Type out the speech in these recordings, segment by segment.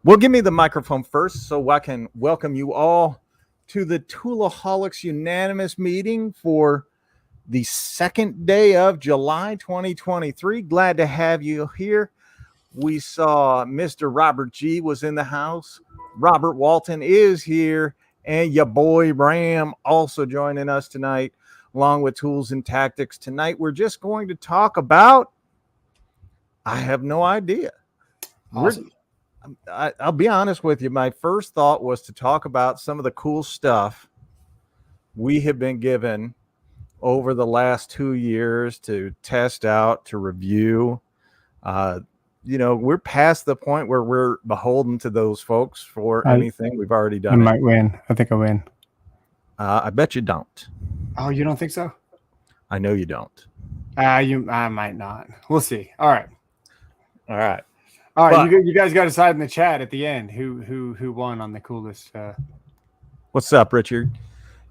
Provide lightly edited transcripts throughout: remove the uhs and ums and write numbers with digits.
Well, give me the microphone first so I can welcome you all to the Toolaholics Unanimous meeting for the second day of July 2023. Glad to have you here. We saw Mr. Robert G was in the house. Robert Walton is here, and your boy Ram also joining us tonight, along with Tools and Tactics. Tonight, we're just going to talk about, I have no idea. Awesome. I'll be honest with you. My first thought was to talk about some of the cool stuff we have been given over the last 2 years to test out, to review. We're past the point where we're beholden to those folks for anything. We've already done. I might win. I think I win. I bet you don't. Oh, you don't think so? I know you don't. I might not. We'll see. All right. But, you guys got to decide in the chat at the end who won on the coolest. What's up, Richard?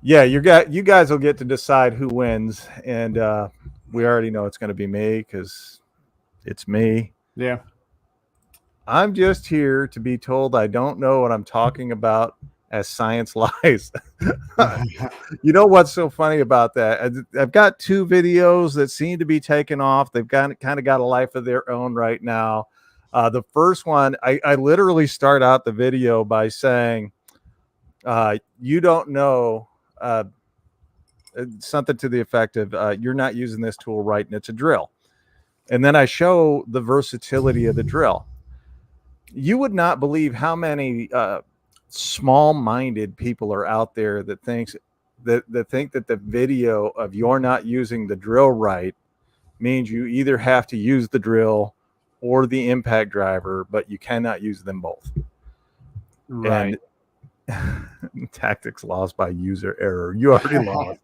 Yeah, you guys will get to decide who wins, and we already know it's going to be me because it's me. Yeah. I'm just here to be told I don't know what I'm talking about as science lies. You know what's so funny about that? I've got 2 videos that seem to be taking off. They've kind of got a life of their own right now. The first one, I literally start out the video by saying, you don't know, something to the effect of, you're not using this tool right, and it's a drill. And then I show the versatility of the drill. You would not believe how many small-minded people are out there that think that the video of you're not using the drill right means you either have to use the drill or the impact driver, but you cannot use them both. Right. And tactics lost by user error. You already lost.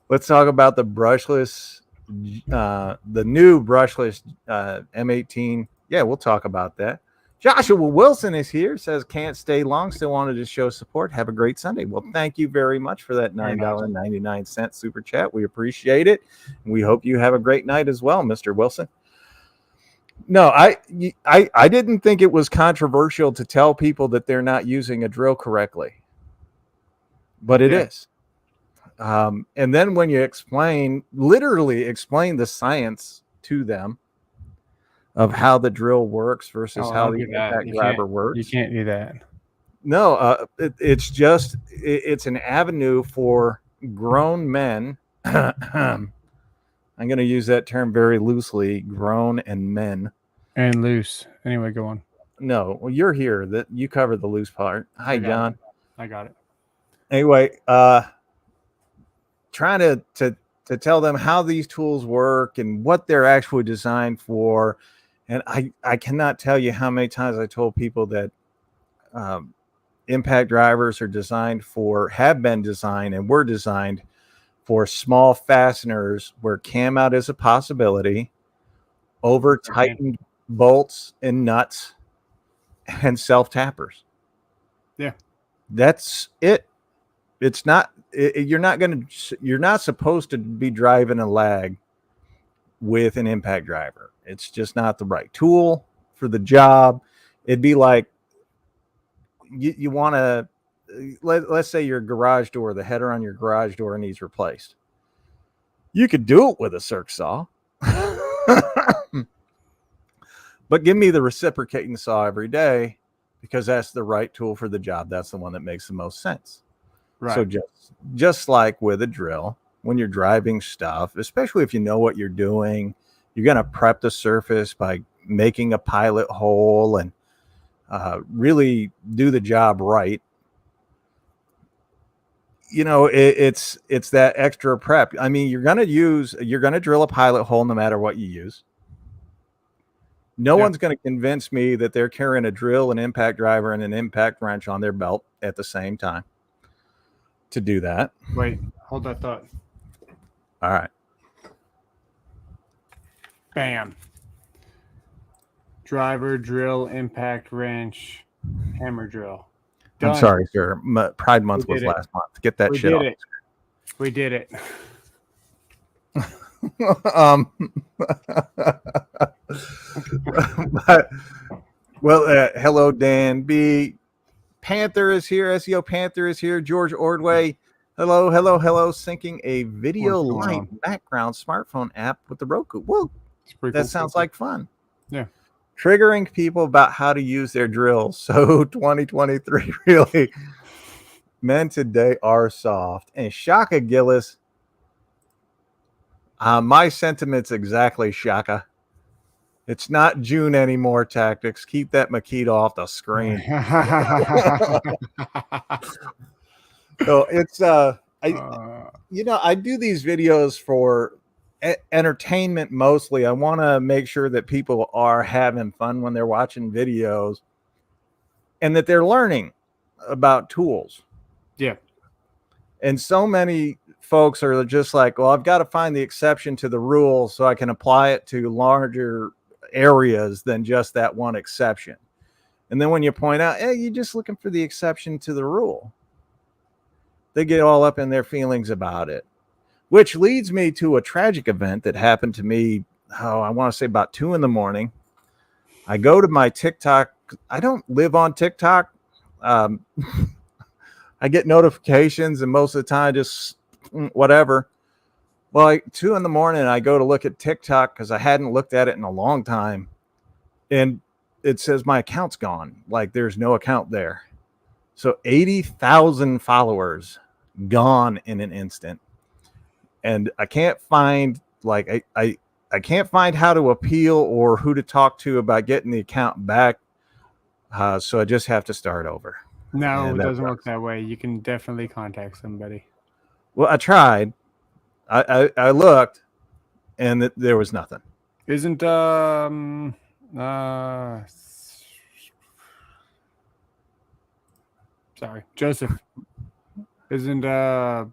Let's talk about the brushless, the new brushless M18. Yeah, we'll talk about that. Joshua Wilson is here, says can't stay long, still wanted to show support. Have a great Sunday. Well, thank you very much for that $9.99 super chat. We appreciate it. And we hope you have a great night as well, Mr. Wilson. No, I didn't think it was controversial to tell people that they're not using a drill correctly, but it is. And then when you literally explain the science to them of how the drill works versus how the impact driver works. You can't do that. No, it's an avenue for grown men. I'm going to use that term very loosely, grown and men. And loose. Anyway, go on. No, well, you're here. That you cover the loose part. Hi, John. I got it. Anyway, trying to tell them how these tools work and what they're actually designed for. And I cannot tell you how many times I told people that impact drivers have been designed and were designed for small fasteners where cam out is a possibility, over tightened bolts and nuts, and self tappers. Yeah, that's it. It's not. You're not supposed to be driving a lag with an impact driver. It's just not the right tool for the job. It'd be like you want to. Let's say your garage door, the header on your garage door needs replaced. You could do it with a circ saw, but give me the reciprocating saw every day because that's the right tool for the job. That's the one that makes the most sense. Right. So just like with a drill, when you're driving stuff, especially if you know what you're doing, you're going to prep the surface by making a pilot hole and really do the job right. You know, it's that extra prep. I mean, you're going to drill a pilot hole no matter what you use. No one's going to convince me that they're carrying a drill, an impact driver, and an impact wrench on their belt at the same time to do that. Wait, hold that thought. All right. Bam. Driver, drill, impact wrench, hammer drill. Done. I'm sorry, sir. Pride Month was last month. Get that shit off. We did it. Well, hello, Dan B. Panther is here. SEO Panther is here. George Ordway. Hello, hello, hello. Syncing a video What's going light on? background smartphone app with the Roku. Whoa, It's pretty that cool. sounds like fun. Yeah. Triggering people about how to use their drills. So 2023 really. Men today are soft. And Shaka Gillis. My sentiments exactly, Shaka. It's not June anymore, tactics. Keep that Makita off the screen. So it's I do these videos for entertainment mostly. I want to make sure that people are having fun when they're watching videos and that they're learning about tools. Yeah. And so many folks are just like, well, I've got to find the exception to the rule so I can apply it to larger areas than just that one exception. And then when you point out, hey, you're just looking for the exception to the rule, they get all up in their feelings about it, which leads me to a tragic event that happened to me. I want to say about 2 a.m. I go to my TikTok. I don't live on TikTok. I get notifications, and most of the time, just whatever. Well, 2 a.m, I go to look at TikTok because I hadn't looked at it in a long time, and it says my account's gone. Like there's no account there. So 80,000 followers gone in an instant. And I can't find I can't find how to appeal or who to talk to about getting the account back. So I just have to start over. No, And it doesn't work that way. You can definitely contact somebody. Well, I tried. I looked, and there was nothing. Isn't sorry, Joseph. Isn't I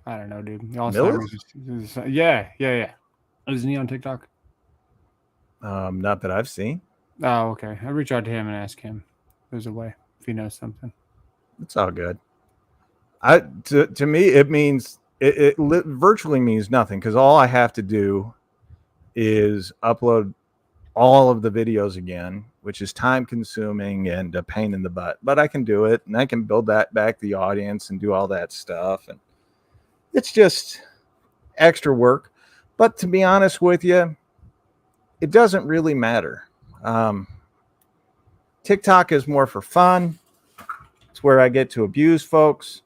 don't know, dude. Alzheimer's. Yeah. Isn't he on TikTok? Not that I've seen. Oh, okay. I'll reach out to him and ask him. There's a way if he knows something. It's all good. To me, it means it virtually means nothing because all I have to do is upload all of the videos again, which is time consuming and a pain in the butt, but I can do it and I can build that back the audience and do all that stuff. And it's just extra work. But to be honest with you, it doesn't really matter. TikTok is more for fun. It's where I get to abuse folks.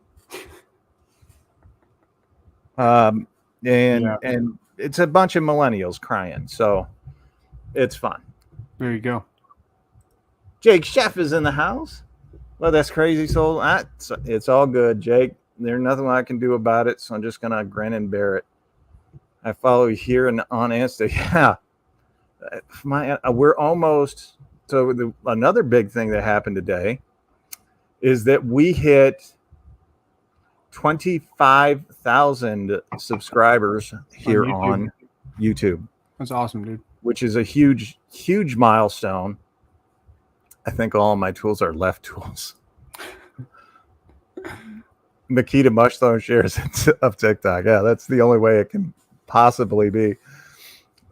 And it's a bunch of millennials crying. So it's fun. There you go. Jake Chef is in the house. Well, that's crazy soul. It's all good, Jake. There's nothing I can do about it, so I'm just gonna grin and bear it. I follow you here and on Insta. Yeah, we're almost. So another big thing that happened today is that we hit 25,000 subscribers here on YouTube. That's awesome, dude. Which is a huge, huge milestone. I think all of my tools are left tools. Makita Mushstone shares of TikTok. Yeah, that's the only way it can possibly be.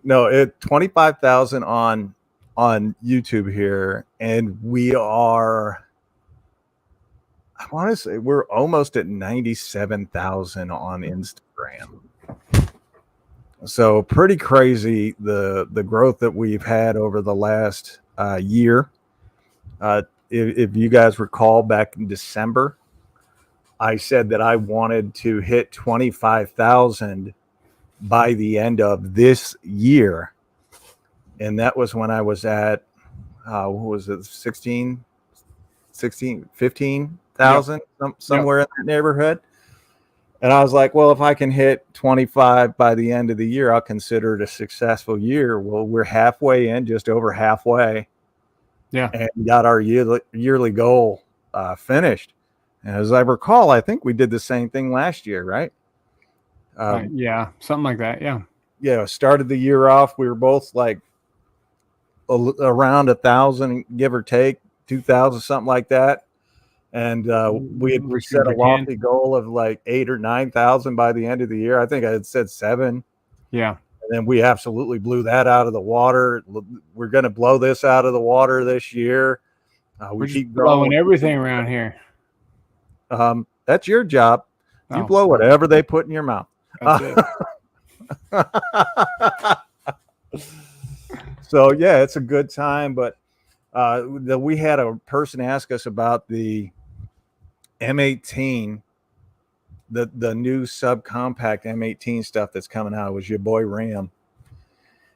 No, 25,000 on YouTube here, and we are. I want to say we're almost at 97,000 on Instagram. So pretty crazy the growth that we've had over the last year. If you guys recall back in December, I said that I wanted to hit 25,000 by the end of this year. And that was when I was at, what was it, 15,000, somewhere in that neighborhood. And I was like, well, if I can hit 25 by the end of the year, I'll consider it a successful year. Well, we're halfway in, just over halfway. Yeah. And got our yearly goal finished. And as I recall, I think we did the same thing last year, right? Yeah, something like that. Yeah. Yeah. Started the year off. We were both like around 1,000, give or take, 2,000, something like that. And we had set a lofty goal of like 8,000 or 9,000 by the end of the year. I think I had said 7. Yeah. and we absolutely blew that out of the water. We're going to blow this out of the water this year. We We're just keep blowing growing. everything around here. That's your job. You Oh, blow whatever they put in your mouth. That's it. So yeah, it's a good time. But we had a person ask us about the M18, the new subcompact M18 stuff that's coming out. It was your boy Ram.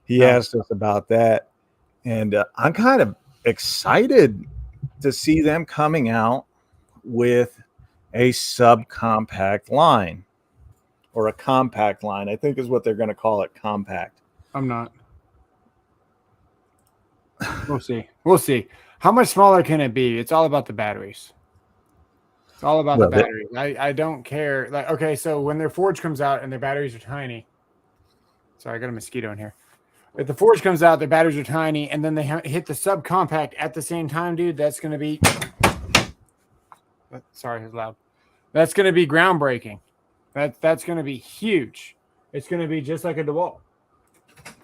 He asked us about that, and I'm kind of excited to see them coming out with a subcompact line, or a compact line, I think is what they're going to call it, compact. I'm not. We'll see. We'll see. How much smaller can it be? It's all about the batteries. It's all about the batteries. I don't care. Like, okay, so when their Forge comes out and their batteries are tiny. Sorry, I got a mosquito in here. If the Forge comes out, their batteries are tiny, and then they hit the subcompact at the same time, dude, that's going to be... Sorry, it was loud. That's going to be groundbreaking. That's going to be huge. It's going to be just like a DeWalt.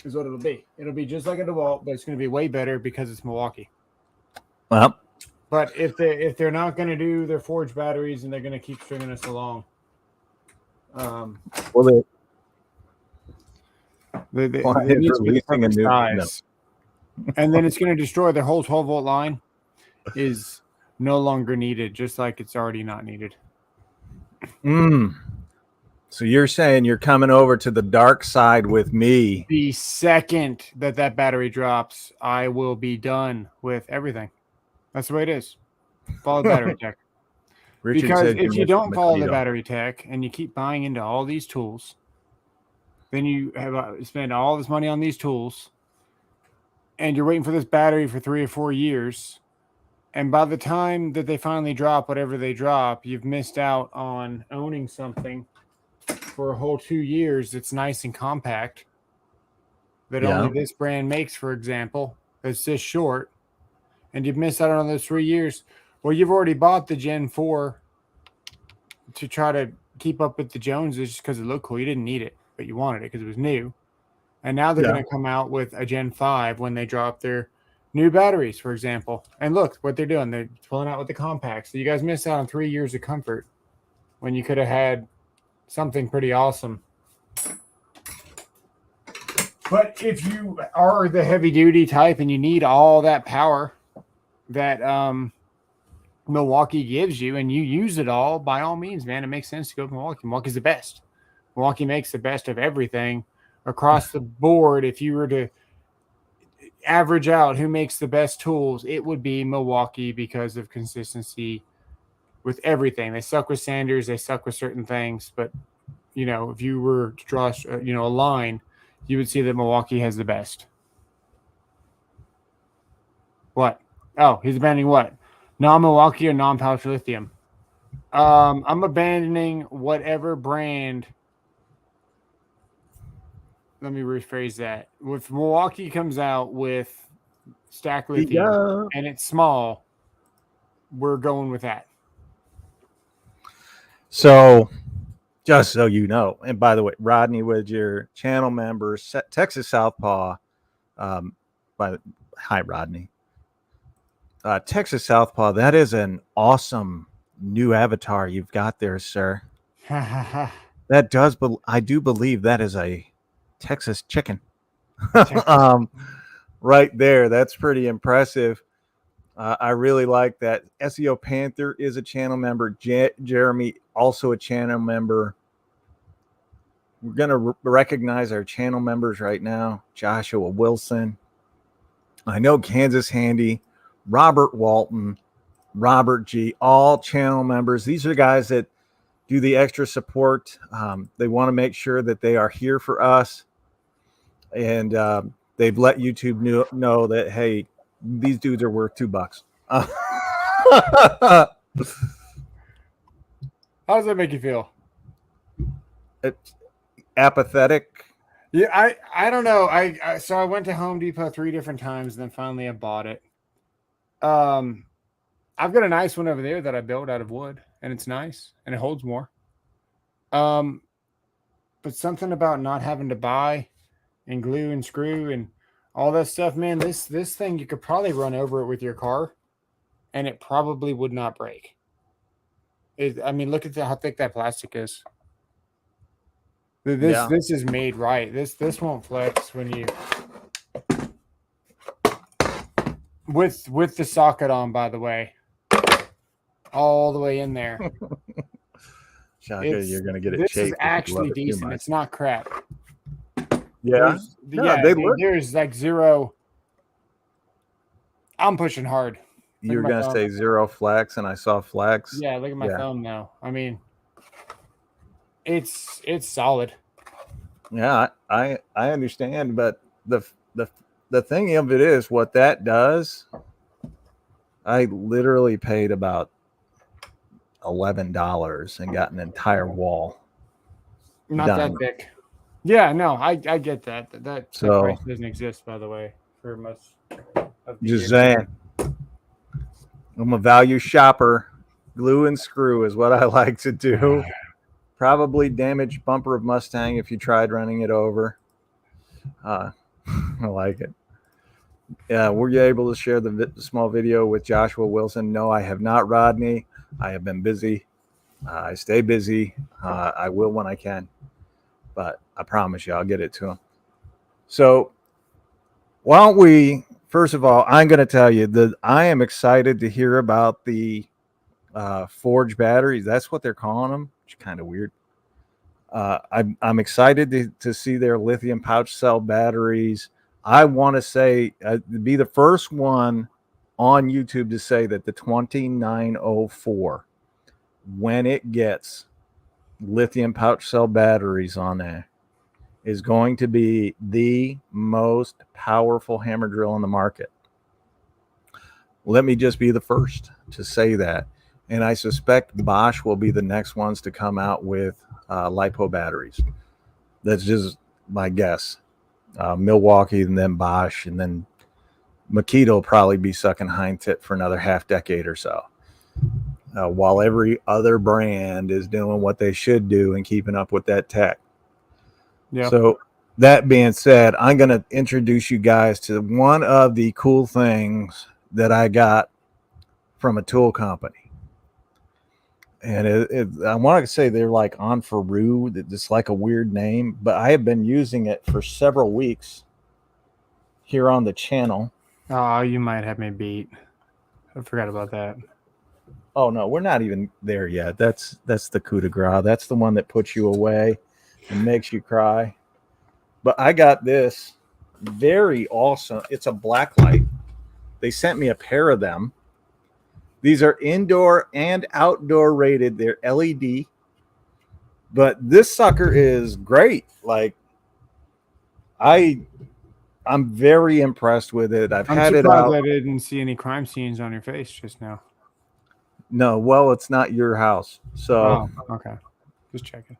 Is what it'll be. It'll be just like a DeWalt, but it's going to be way better because it's Milwaukee. Well, but if they're not going to do their Forge batteries and they're going to keep stringing us along, well, they need to be the size. And then it's going to destroy the whole 12-volt line. Is no longer needed, just like it's already not needed. So you're saying you're coming over to the dark side with me? The second that battery drops, I will be done with everything. That's the way it is. Follow the battery tech. Because if you don't follow the battery tech and you keep buying into all these tools, then you have spend all this money on these tools, and you're waiting for this battery for 3 or 4 years. And by the time that they finally drop whatever they drop, you've missed out on owning something for a whole 2 years that's nice and compact that only this brand makes, for example, that's this short, and you've missed out on those 3 years. Well, you've already bought the Gen 4 to try to keep up with the Joneses just because it looked cool. You didn't need it, but you wanted it because it was new. And now they're going to come out with a Gen 5 when they drop their new batteries, for example. And look what they're doing. They're pulling out with the compacts. So you guys missed out on 3 years of comfort when you could have had something pretty awesome. But if you are the heavy duty type and you need all that power that Milwaukee gives you and you use it all, by all means, man, it makes sense to go to Milwaukee. Milwaukee's the best. Milwaukee makes the best of everything across the board. If you were to average out who makes the best tools, it would be Milwaukee because of consistency with everything. They suck with Sanders, they suck with certain things, but you know, if you were to draw a line, you would see that Milwaukee has the best. What? Oh, he's abandoning what? Non-Milwaukee or non-pouch lithium? I'm abandoning whatever brand. Let me rephrase that. If Milwaukee comes out with stack lithium and it's small, we're going with that. So, just so you know, and by the way, Rodney, with your channel members, Texas Southpaw, hi, Rodney. Texas Southpaw, that is an awesome new avatar you've got there, sir. That does, but I do believe that is a Texas chicken. Right there. That's pretty impressive. I really like that. SEO Panther is a channel member. Jeremy, also a channel member. We're going to recognize our channel members right now. Joshua Wilson. I know Kansas Handy. Robert Walton. Robert G. All channel members. These are the guys that do the extra support. They want to make sure that they are here for us. And they've let YouTube know that, hey, these dudes are worth $2. How does that make you feel? It's apathetic. Yeah, I don't know. So I went to Home Depot 3 different times, and then finally I bought it. I've got a nice one over there that I built out of wood, and it's nice and it holds more. But something about not having to buy and glue and screw and all that stuff, man, this thing, you could probably run over it with your car and it probably would not break. I mean, look at how thick that plastic is. This is made right. This won't flex when you with the socket on, by the way, all the way in there. Shaka, you're gonna get it. This is actually decent. It's not crap. Yeah, there's like zero. I'm pushing hard. You were gonna say zero flex, and I saw flex. Yeah, look at my thumb now. I mean, it's solid. Yeah, I understand, but the thing of it is, what that does, I literally paid about $11 and got an entire wall. Not done. That thick. Yeah, no, I get that. That price doesn't exist, by the way, for most of the just saying. I'm a value shopper. Glue and screw is what I like to do. Probably damaged bumper of Mustang if you tried running it over. I like it. Were you able to share the small video with Joshua Wilson? No, I have not, Rodney. I have been busy. I stay busy. I will when I can. But I promise you, I'll get it to him. So why don't we, first of all, I'm going to tell you that I am excited to hear about the forged batteries. That's what they're calling them. It's kind of weird. I'm excited to see their lithium pouch cell batteries. I want to say be the first one on YouTube to say that the 2904, when it gets lithium pouch cell batteries on there, is going to be the most powerful hammer drill in the market. Let me just be the first to say that. And I suspect Bosch will be the next ones to come out with LiPo batteries. That's just my guess. Milwaukee, and then Bosch, and then Makita will probably be sucking hind tit for another half decade or so. While every other brand is doing what they should do and keeping up with that tech. Yeah. So that being said, I'm going to introduce you guys to one of the cool things that I got from a tool company. And I want to say they're like on Faru. It's like a weird name, but I have been using it for several weeks here on the channel. Oh, you might have me beat. I forgot about that. Oh no, we're not even there yet. That's the coup de grace. That's the one that puts you away and makes you cry. But I got this very awesome. It's a black light. They sent me a pair of them. These are indoor and outdoor rated. They're LED. But this sucker is great. Like I'm very impressed with it. I'm had it out. I didn't see any crime scenes on your face just now. No, well, it's not your house. So okay. Just checking.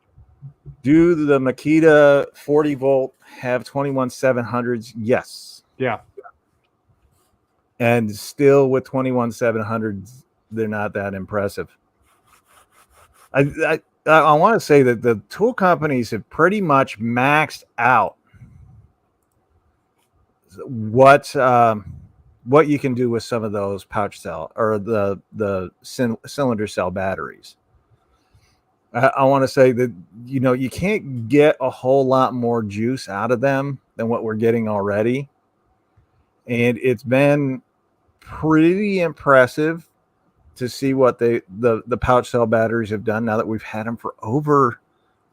Do the Makita 40 volt have 21700s? Yes. Yeah. And still with 21700s, they're not that impressive. I want to say that the tool companies have pretty much maxed out what you can do with some of those pouch cell or the cylinder cell batteries. I want to say that, you can't get a whole lot more juice out of them than what we're getting already. And it's been pretty impressive to see what the pouch cell batteries have done now that we've had them for over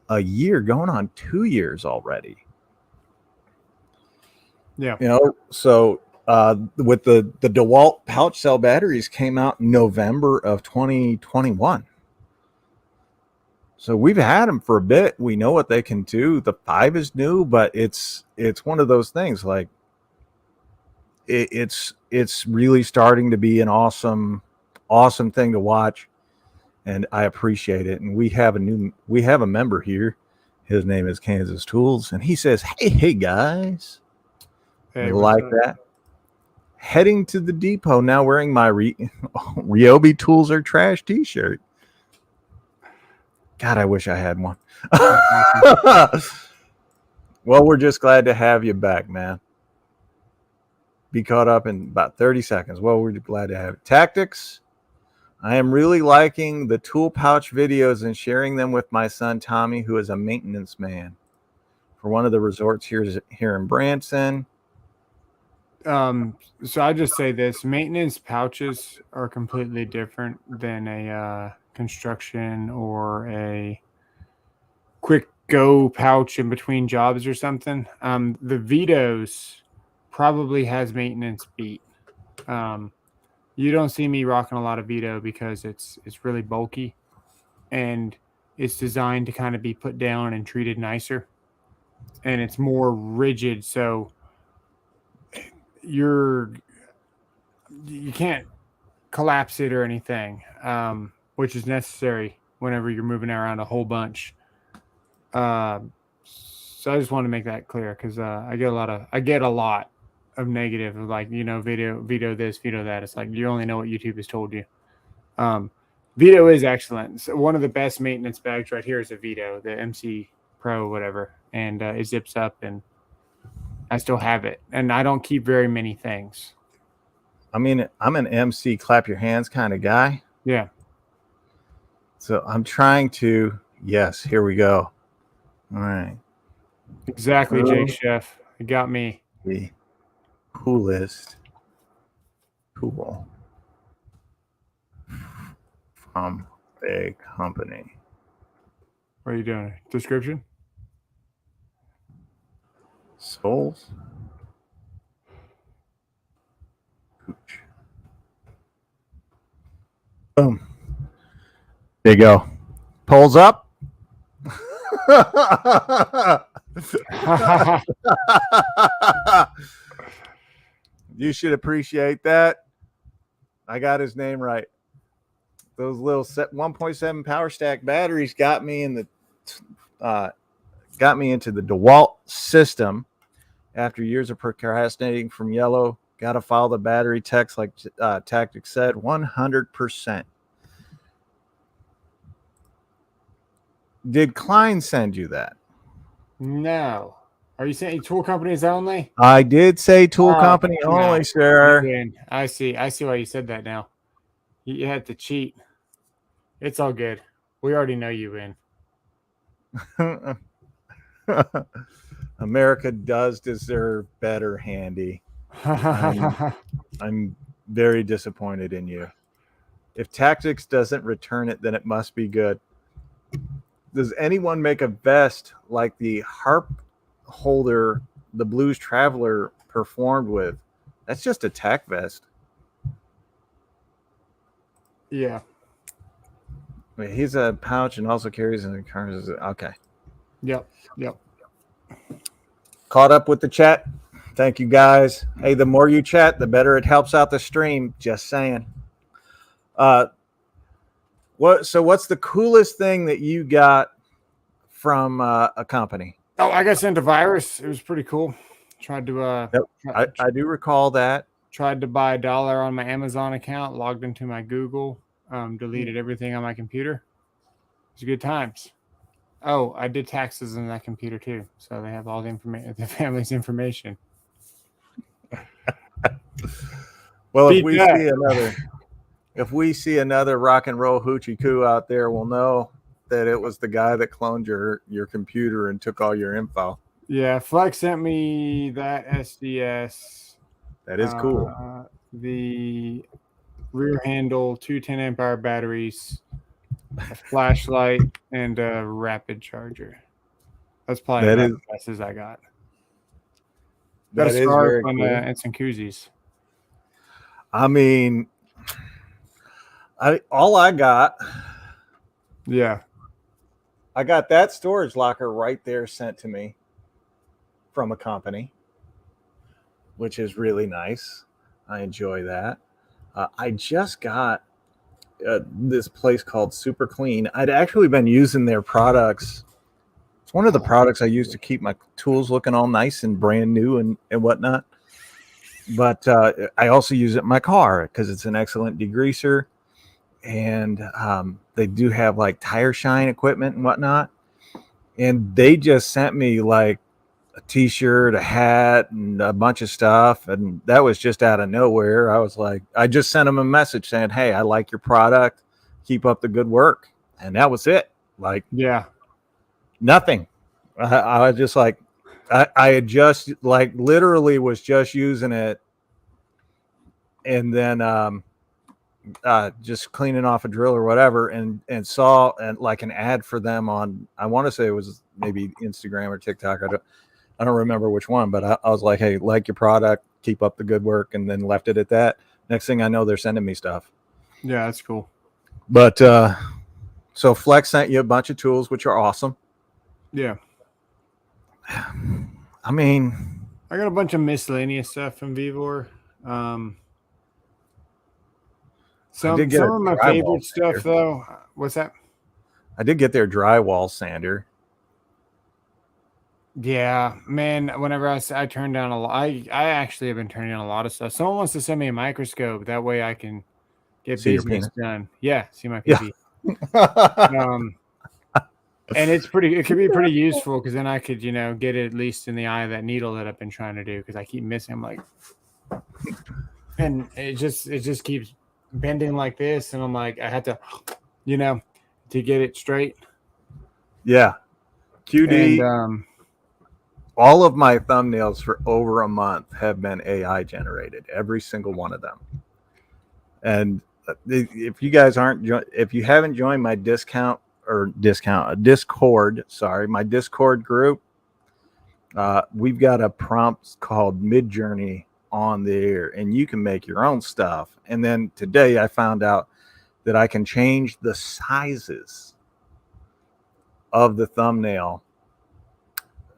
a year, going on 2 years already. Yeah. So with the DeWalt pouch cell batteries came out in November of 2021. So we've had them for a bit. We know what they can do. The 5 is new, but it's one of those things like it's really starting to be an awesome thing to watch, and I appreciate it. And we have a member here. His name is Kansas Tools, and he says, "Hey guys, hey, like that." Heading to the depot now, wearing my Ryobi Tools Are Trash T-shirt. God, I wish I had one. Well, we're just glad to have you back, man. Be caught up in about 30 seconds. Well, we're glad to have it. Tactics. I am really liking the tool pouch videos and sharing them with my son, Tommy, who is a maintenance man for one of the resorts here in Branson. So I just say this: maintenance pouches are completely different than a construction or a quick go pouch in between jobs or something. The Vito's probably has maintenance beat. You don't see me rocking a lot of Vito because it's really bulky and it's designed to kind of be put down and treated nicer, and it's more rigid, so you can't collapse it or anything, which is necessary whenever you're moving around a whole bunch. So I just want to make that clear because I get a lot of negative, like, Vito this, Vito that. It's like you only know what YouTube has told you. Vito is excellent. So one of the best maintenance bags right here is a Vito, the MC Pro, whatever, and it zips up, and I still have it, and I don't keep very many things. I mean, I'm an MC clap your hands kind of guy. Yeah. So I'm trying to. Yes, here we go. All right. Exactly, Jake Chef. It got me. The coolest tool from a company. What are you doing? Description? Souls. Boom. There you go. Pulls up. You should appreciate that. I got his name right. Those little 1.7 power stack batteries got me into the DeWalt system after years of procrastinating from Yellow. Got to follow the battery text like Tactics said, 100%. Did Klein send you that? No. Are you saying tool companies only? I did say tool company only, sir. I see why you said that now. You had to cheat. It's all good. We already know you win. America does deserve better, Handy. I'm very disappointed in you. If Tactics doesn't return it, then it must be good. Does anyone make a vest like the harp holder the Blues Traveler performed with? That's just a tack vest. Yeah. Wait, he's a pouch and also carries in the cars. Okay. Yep. Caught up with the chat. Thank you, guys. Hey, the more you chat, the better it helps out the stream. Just saying. What's the coolest thing that you got from a company? Oh, I got sent a virus. It was pretty cool. Tried to I do recall that. Tried to buy $1 on my Amazon account, logged into my Google, deleted everything on my computer. It was good times. Oh, I did taxes on that computer too, so they have all the information, the family's information. Well, if we see another rock and roll hoochie coo out there, we'll know that it was the guy that cloned your computer and took all your info. Yeah, Flex sent me that SDS. That is cool. The rear handle, 2 10-amp-hour batteries, a flashlight, and a rapid charger. That's probably the best as I got. Got a scarf on and some koozies. I mean, all I got. Yeah. I got that storage locker right there sent to me from a company, which is really nice. I enjoy that. I just got this place called Super Clean. I'd actually been using their products. It's one of the products I use to keep my tools looking all nice and brand new and whatnot. But I also use it in my car because it's an excellent degreaser. And they do have like tire shine equipment and whatnot. And they just sent me like a t-shirt, a hat, and a bunch of stuff. And that was just out of nowhere. I was like, I just sent him a message saying, hey, I like your product. Keep up the good work. And that was it. Like, yeah, nothing. I was just like, I had just like literally was just using it. And then, just cleaning off a drill or whatever, and saw like an ad for them on, I want to say it was maybe Instagram or TikTok. I don't remember which one, but I was like, hey, like your product, keep up the good work, and then left it at that. Next thing I know, they're sending me stuff. Yeah, that's cool. But so Flex sent you a bunch of tools, which are awesome. Yeah. I mean, I got a bunch of miscellaneous stuff from Vivor. Some of my favorite stuff, though. What's that? I did get their drywall sander. Yeah, man. Whenever I turn down a lot, I actually have been turning down a lot of stuff. Someone wants to send me a microscope. That way I can get business done. Yeah, see my PP. Yeah. And it could be pretty useful because then I could, get it at least in the eye of that needle that I've been trying to do because I keep missing. I'm like, and it just keeps bending like this, and I'm like, I had to, to get it straight. Yeah, QD. And, all of my thumbnails for over a month have been AI generated, every single one of them. And if you guys if you haven't joined my Discord, my Discord group, we've got a prompt called Midjourney on there, and you can make your own stuff. And then today I found out that I can change the sizes of the thumbnail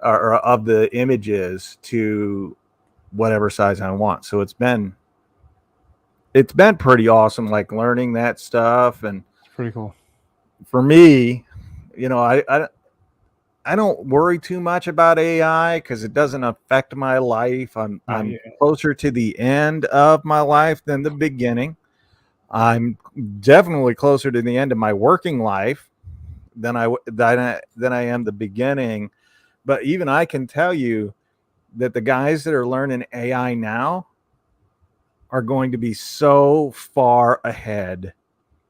or of the images to whatever size I want. So it's been pretty awesome, like learning that stuff. And it's pretty cool for me. I don't worry too much about AI because it doesn't affect my life. I'm closer to the end of my life than the beginning. I'm definitely closer to the end of my working life than I am the beginning. But even I can tell you that the guys that are learning AI now are going to be so far ahead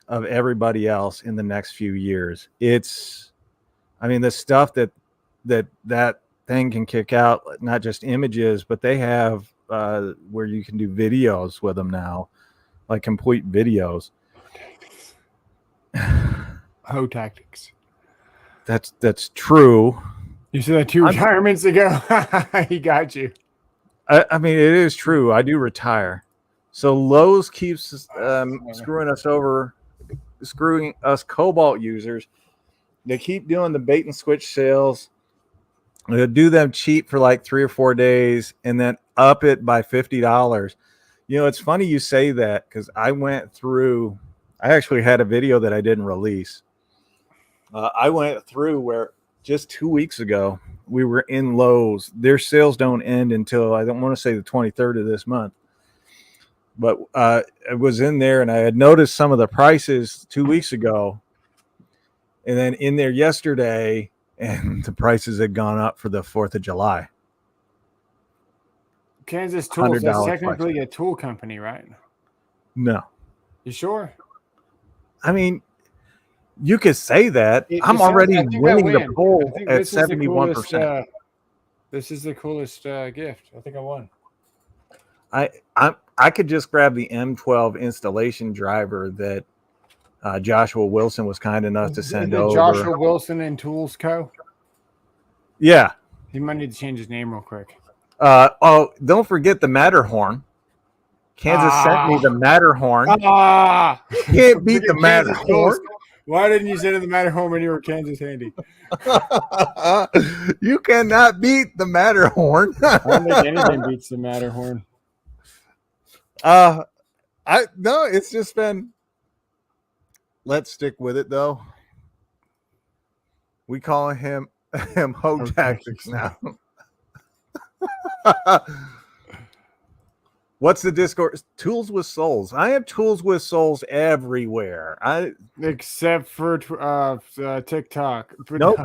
of everybody else in the next few years. The stuff that thing can kick out, not just images, but they have where you can do videos with them now, like complete videos. Hoe tactics. That's true. You said that 2 retirements ago. He got you. I mean, it is true. I do retire. So Lowe's keeps screwing us Cobalt users. They keep doing the bait and switch sales. They'll do them cheap for like 3 or 4 days and then up it by $50. It's funny you say that because I actually had a video that I didn't release. I went through where just 2 weeks ago, we were in Lowe's. Their sales don't end until, I don't want to say the 23rd of this month. But I was in there and I had noticed some of the prices 2 weeks ago. And then in there yesterday, and the prices had gone up for the 4th of July. Kansas Tools, that's technically a tool company, right? No. You sure? I mean, you could say that. I'm already winning the poll at 71%. This is the coolest gift. I think I won. I could just grab the M12 installation driver that Joshua Wilson was kind enough to send over. Joshua Wilson and Tools Co. Yeah. He might need to change his name real quick. Don't forget the Matterhorn. Kansas sent me the Matterhorn. You can't beat the Matterhorn. Why didn't you send in the Matterhorn when you were Kansas handy? You cannot beat the Matterhorn. I don't think anything beats the Matterhorn. No, it's just been. Let's stick with it though. We call him Hoe Tactics now. What's the Discord? Tools with Souls. I have Tools with Souls everywhere. Except for TikTok. Nope.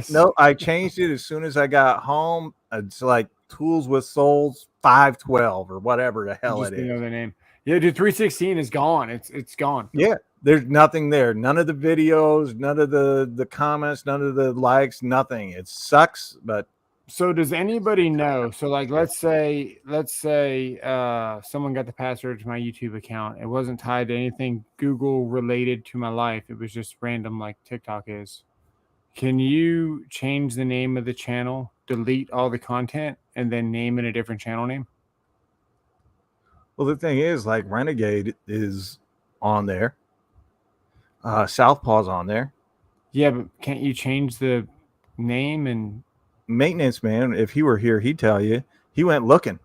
No, I changed it as soon as I got home. It's like Tools with Souls 512 or whatever the hell it is. You know the name. Yeah, dude, 316 is gone. It's gone. Yeah, there's nothing there. None of the videos, none of the comments, none of the likes, nothing. It sucks, but so does anybody know? So like let's say someone got the password to my YouTube account. It wasn't tied to anything Google related to my life. It was just random like TikTok is. Can you change the name of the channel, delete all the content, and then name it a different channel name? Well, the thing is, like Renegade is on there. Southpaw's on there. Yeah, but can't you change the name? And Maintenance Man, if he were here, he'd tell you. He went looking.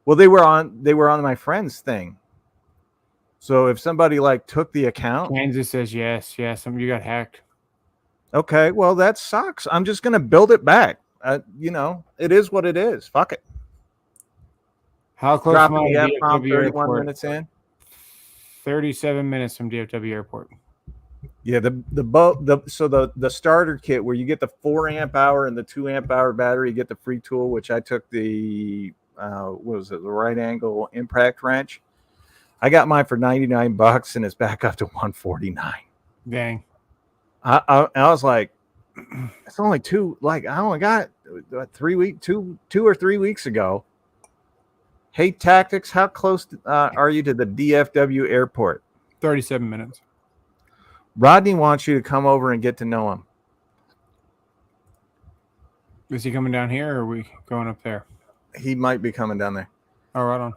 Well, they were on my friend's thing. So if somebody like took the account, Kansas says yes. You got hacked. Okay, well that sucks. I'm just gonna build it back. It is what it is. Fuck it. How close am I to DFW 31 Airport? Minutes in. 37 minutes from DFW Airport. Yeah, the starter kit where you get the 4 amp hour and the 2 amp hour battery, you get the free tool, which I took the the right angle impact wrench. I got mine for $99 and it's back up to $149. Dang. I was like, it's only two. Like I only got 2 or 3 weeks ago. Hey, Tactics, how close are you to the DFW airport? 37 minutes. Rodney wants you to come over and get to know him. Is he coming down here or are we going up there? He might be coming down there. Oh, right on.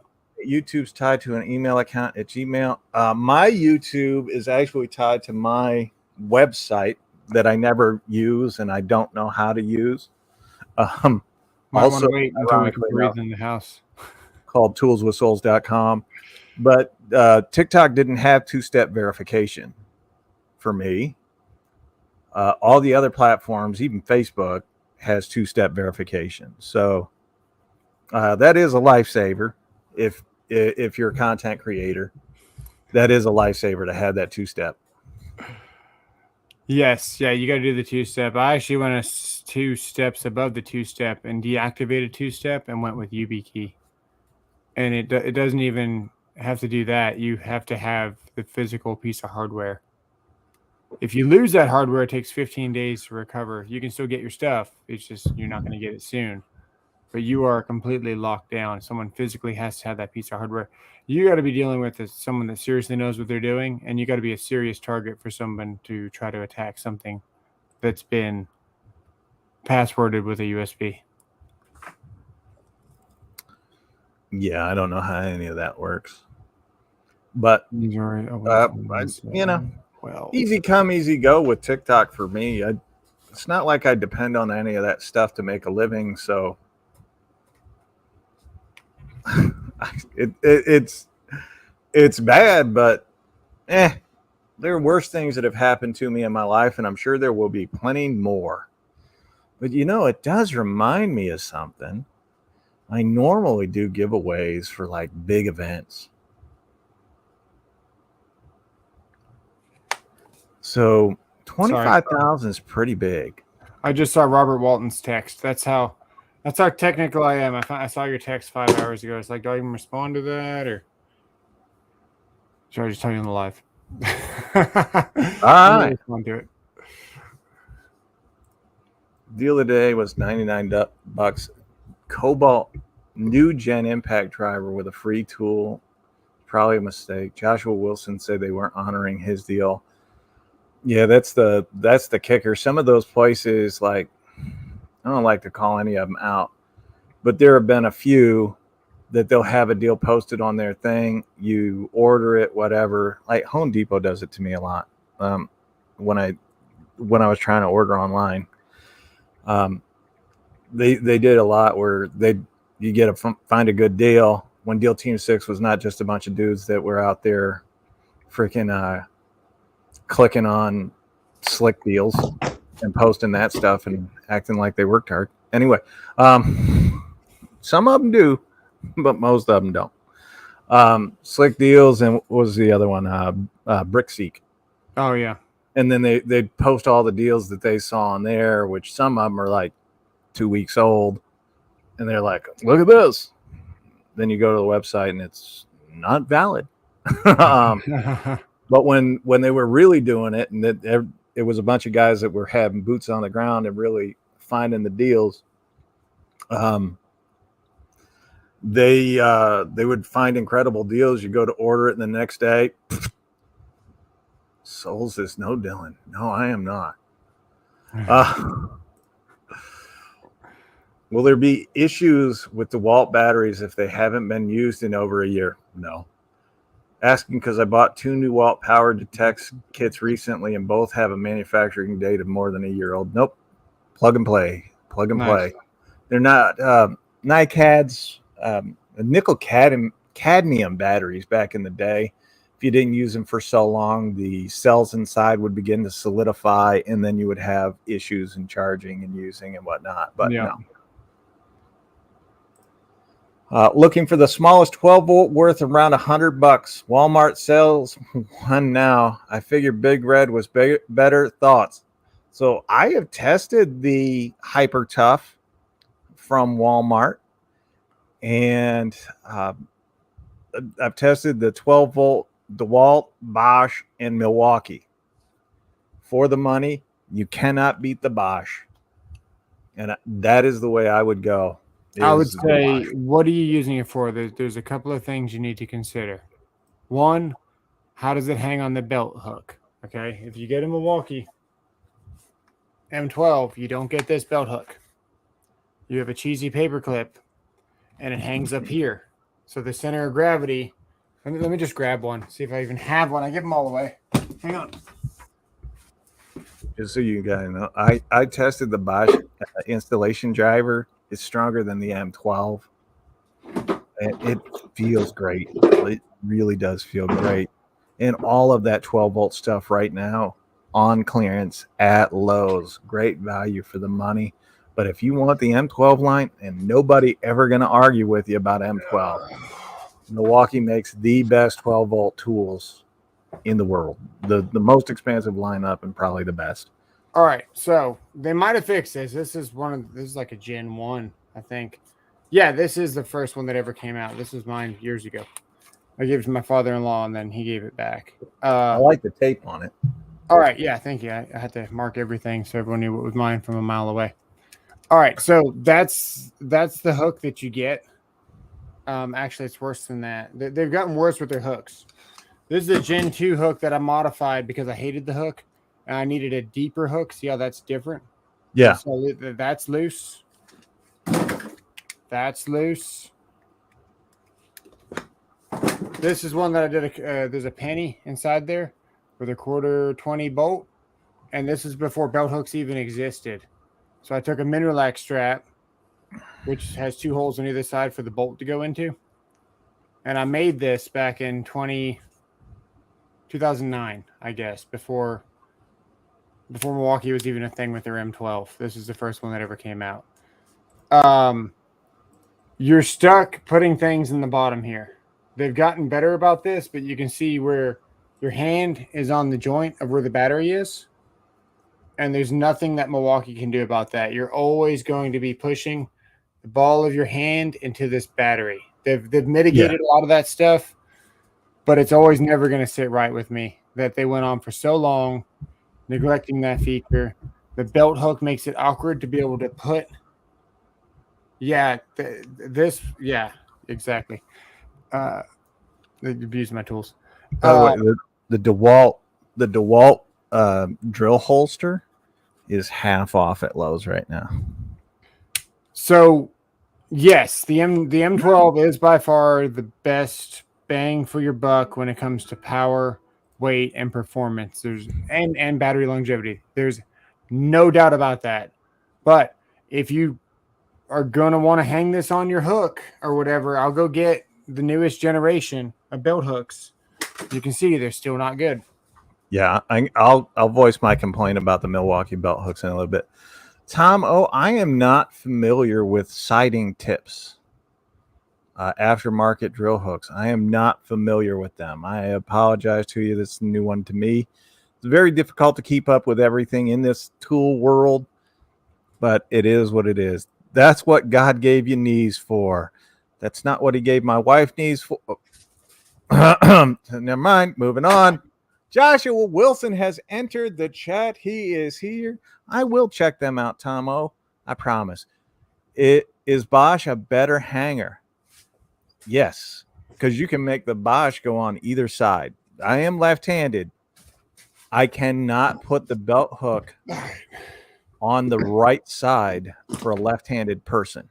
YouTube's tied to an email account at Gmail. My YouTube is actually tied to my website that I never use and I don't know how to use. Might also wait until we can breathe in the house. Called toolswithsouls.com. But TikTok didn't have 2-step verification for me. All the other platforms, even Facebook, has 2-step verification. So that is a lifesaver if you're a content creator. That is a lifesaver to have that 2-step. Yes, yeah, you got to do the 2-step. I actually went 2 steps above the 2-step and deactivated 2-step and went with YubiKey. And it doesn't even have to do that. You have to have the physical piece of hardware. If you lose that hardware, it takes 15 days to recover. You can still get your stuff. It's just you're not going to get it soon. But you are completely locked down. Someone physically has to have that piece of hardware. You got to be dealing with someone that seriously knows what they're doing, and you got to be a serious target for someone to try to attack something that's been passworded with a USB. Yeah, I don't know how any of that works. But, easy come, easy go with TikTok for me. It's not like I depend on any of that stuff to make a living, so it's bad, but there are worse things that have happened to me in my life, and I'm sure there will be plenty more. But it does remind me of something. I normally do giveaways for like big events. So 25,000 is pretty big. I just saw Robert Walton's text. That's how technical I am. I saw your text 5 hours ago. It's like, do I even respond to that, or should I just tell you on the live? All right. Respond to it. Deal of the day was $99. Cobalt new gen impact driver with a free tool. Probably a mistake. Joshua Wilson said they weren't honoring his deal. Yeah, that's the kicker. Some of those places, like, I don't like to call any of them out, but there have been a few that they'll have a deal posted on their thing. You order it, whatever. Like Home Depot does it to me a lot. When I was trying to order online, they did a lot where you find a good deal. When Deal Team 6 was not just a bunch of dudes that were out there freaking clicking on slick deals and posting that stuff and acting like they worked hard. Anyway, some of them do, but most of them don't. Slick Deals, and what was the other one? Brickseek. Oh yeah. And then they'd post all the deals that they saw on there, which some of them are like 2 weeks old, and they're like, "Look at this." Then you go to the website and it's not valid. But when they were really doing it, and it was a bunch of guys that were having boots on the ground and really finding the deals, they would find incredible deals. You go to order it, and the next day, Souls this. No, Dylan. No, I am not. Will there be issues with DeWalt batteries if they haven't been used in over a year? No. Asking because I bought 2 new DeWalt power detect kits recently, and both have a manufacturing date of more than a year old. Nope. Plug and play. Plug and play. They're not NiCads, nickel cadmium batteries back in the day. If you didn't use them for so long, the cells inside would begin to solidify, and then you would have issues in charging and using and whatnot. But no. Looking for the smallest 12-volt worth around $100. Walmart sells one now. I figured Big Red was better. Thoughts? So I have tested the Hyper Tough from Walmart, and I've tested the 12-volt DeWalt, Bosch, and Milwaukee. For the money, you cannot beat the Bosch, and that is the way I would go. I would say, what are you using it for? There's a couple of things you need to consider. One, how does it hang on the belt hook? Okay, if you get a Milwaukee M12, you don't get this belt hook. You have a cheesy paper clip, and it hangs up here. So the center of gravity, let me just grab one, see if I even have one. I give them all away. Hang on. Just so you guys know, I tested the Bosch installation driver. It's stronger than the M12. It feels great. It really does feel great. And all of that 12-volt stuff right now on clearance at Lowe's. Great value for the money. But if you want the M12 line, and nobody ever going to argue with you about M12, Milwaukee makes the best 12-volt tools in the world. The most expensive lineup and probably the best. All right, so they might have fixed this. This is like a Gen 1, I think. Yeah, this is the first one that ever came out. This was mine years ago. I gave it to my father-in-law, and then he gave it back. I like the tape on it. All right, yeah, thank you. I had to mark everything so everyone knew what was mine from a mile away. All right, so that's the hook that you get. Actually, it's worse than that. They've gotten worse with their hooks. This is a Gen 2 hook that I modified because I hated the hook. And I needed a deeper hook. See how that's different? Yeah. So that's loose. That's loose. This is one that I did. There's a penny inside there with a 1/4 bolt. And this is before belt hooks even existed. So I took a Minrelax strap, which has 2 holes on either side for the bolt to go into. And I made this back in 2009, I guess, before Milwaukee was even a thing with their M12. This is the first one that ever came out. You're stuck putting things in the bottom here. They've gotten better about this, but you can see where your hand is on the joint of where the battery is. And there's nothing that Milwaukee can do about that. You're always going to be pushing the ball of your hand into this battery. They've mitigated a lot of that stuff, but it's always never going to sit right with me that they went on for so long neglecting that feature. The belt hook makes it awkward to be able to put. Yeah, exactly. They abuse my tools. The DeWalt drill holster is half off at Lowe's right now. So, yes, the M12 is by far the best bang for your buck when it comes to power, weight, and performance. And battery longevity. There's no doubt about that. But if you are gonna want to hang this on your hook or whatever, I'll go get the newest generation of belt hooks. You can see they're still not good. Yeah, I'll voice my complaint about the Milwaukee belt hooks in a little bit. Tom, I am not familiar with sighting tips. aftermarket drill hooks. I am not familiar with them. I apologize to you. This is a new one to me. It's very difficult to keep up with everything in this tool world, but it is what it is. That's what God gave you knees for. That's not what he gave my wife knees for. Never mind. Moving on. Joshua Wilson has entered the chat. He is here. I will check them out, Tomo. I promise. Is Bosch a better hanger? Yes, because you can make the Bosch go on either side. I am left-handed. I cannot put the belt hook on the right side for a left-handed person.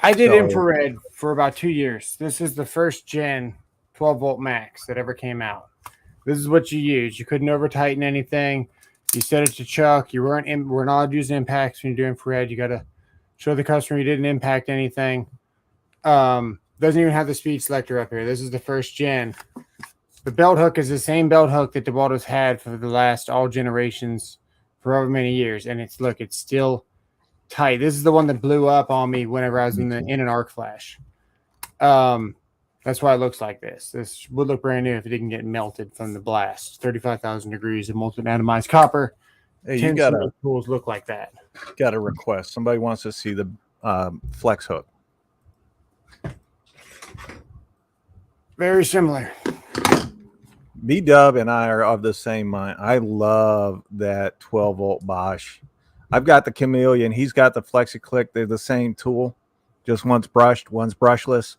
I did infrared for about 2 years. This is the first gen 12-volt max that ever came out. This is what you use. You couldn't over-tighten anything. You set it to chuck. We're not allowed to use impacts when you do infrared. You got to show the customer you didn't impact anything. Doesn't even have the speed selector up here. This is the first gen. The belt hook is the same belt hook that DeWaldo's had for the last all generations for over many years, and it's still tight. This is the one that blew up on me whenever I was in an arc flash. That's why it looks like this. This would look brand new if it didn't get melted from the blast. 35,000 degrees of molten atomized copper. Hey, you got to tools look like that. Got a request. Somebody wants to see the flex hook. Very similar. B-Dub and I are of the same mind. I love that 12-volt Bosch. I've got the Chameleon. He's got the FlexiClick. They're the same tool. Just one's brushed, one's brushless.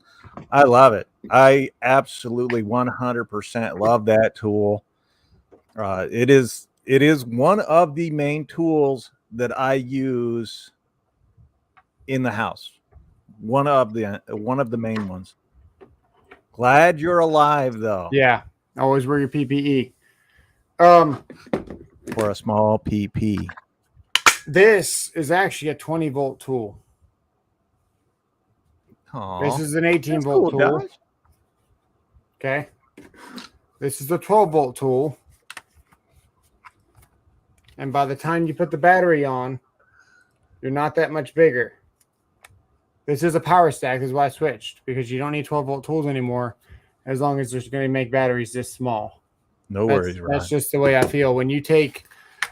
I love it. I absolutely 100% love that tool. It is one of the main tools that I use in the house. One of the main ones. Glad you're alive, though. Yeah. Always wear your PPE. For a small PP. This is actually a 20-volt tool. Aww. This is an 18-volt tool. Guys. Okay. This is a 12-volt tool. And by the time you put the battery on, you're not that much bigger. This is a power stack. This is why I switched, because you don't need 12-volt tools anymore as long as they're going to make batteries this small. No worries, Ryan. That's just the way I feel. When you take,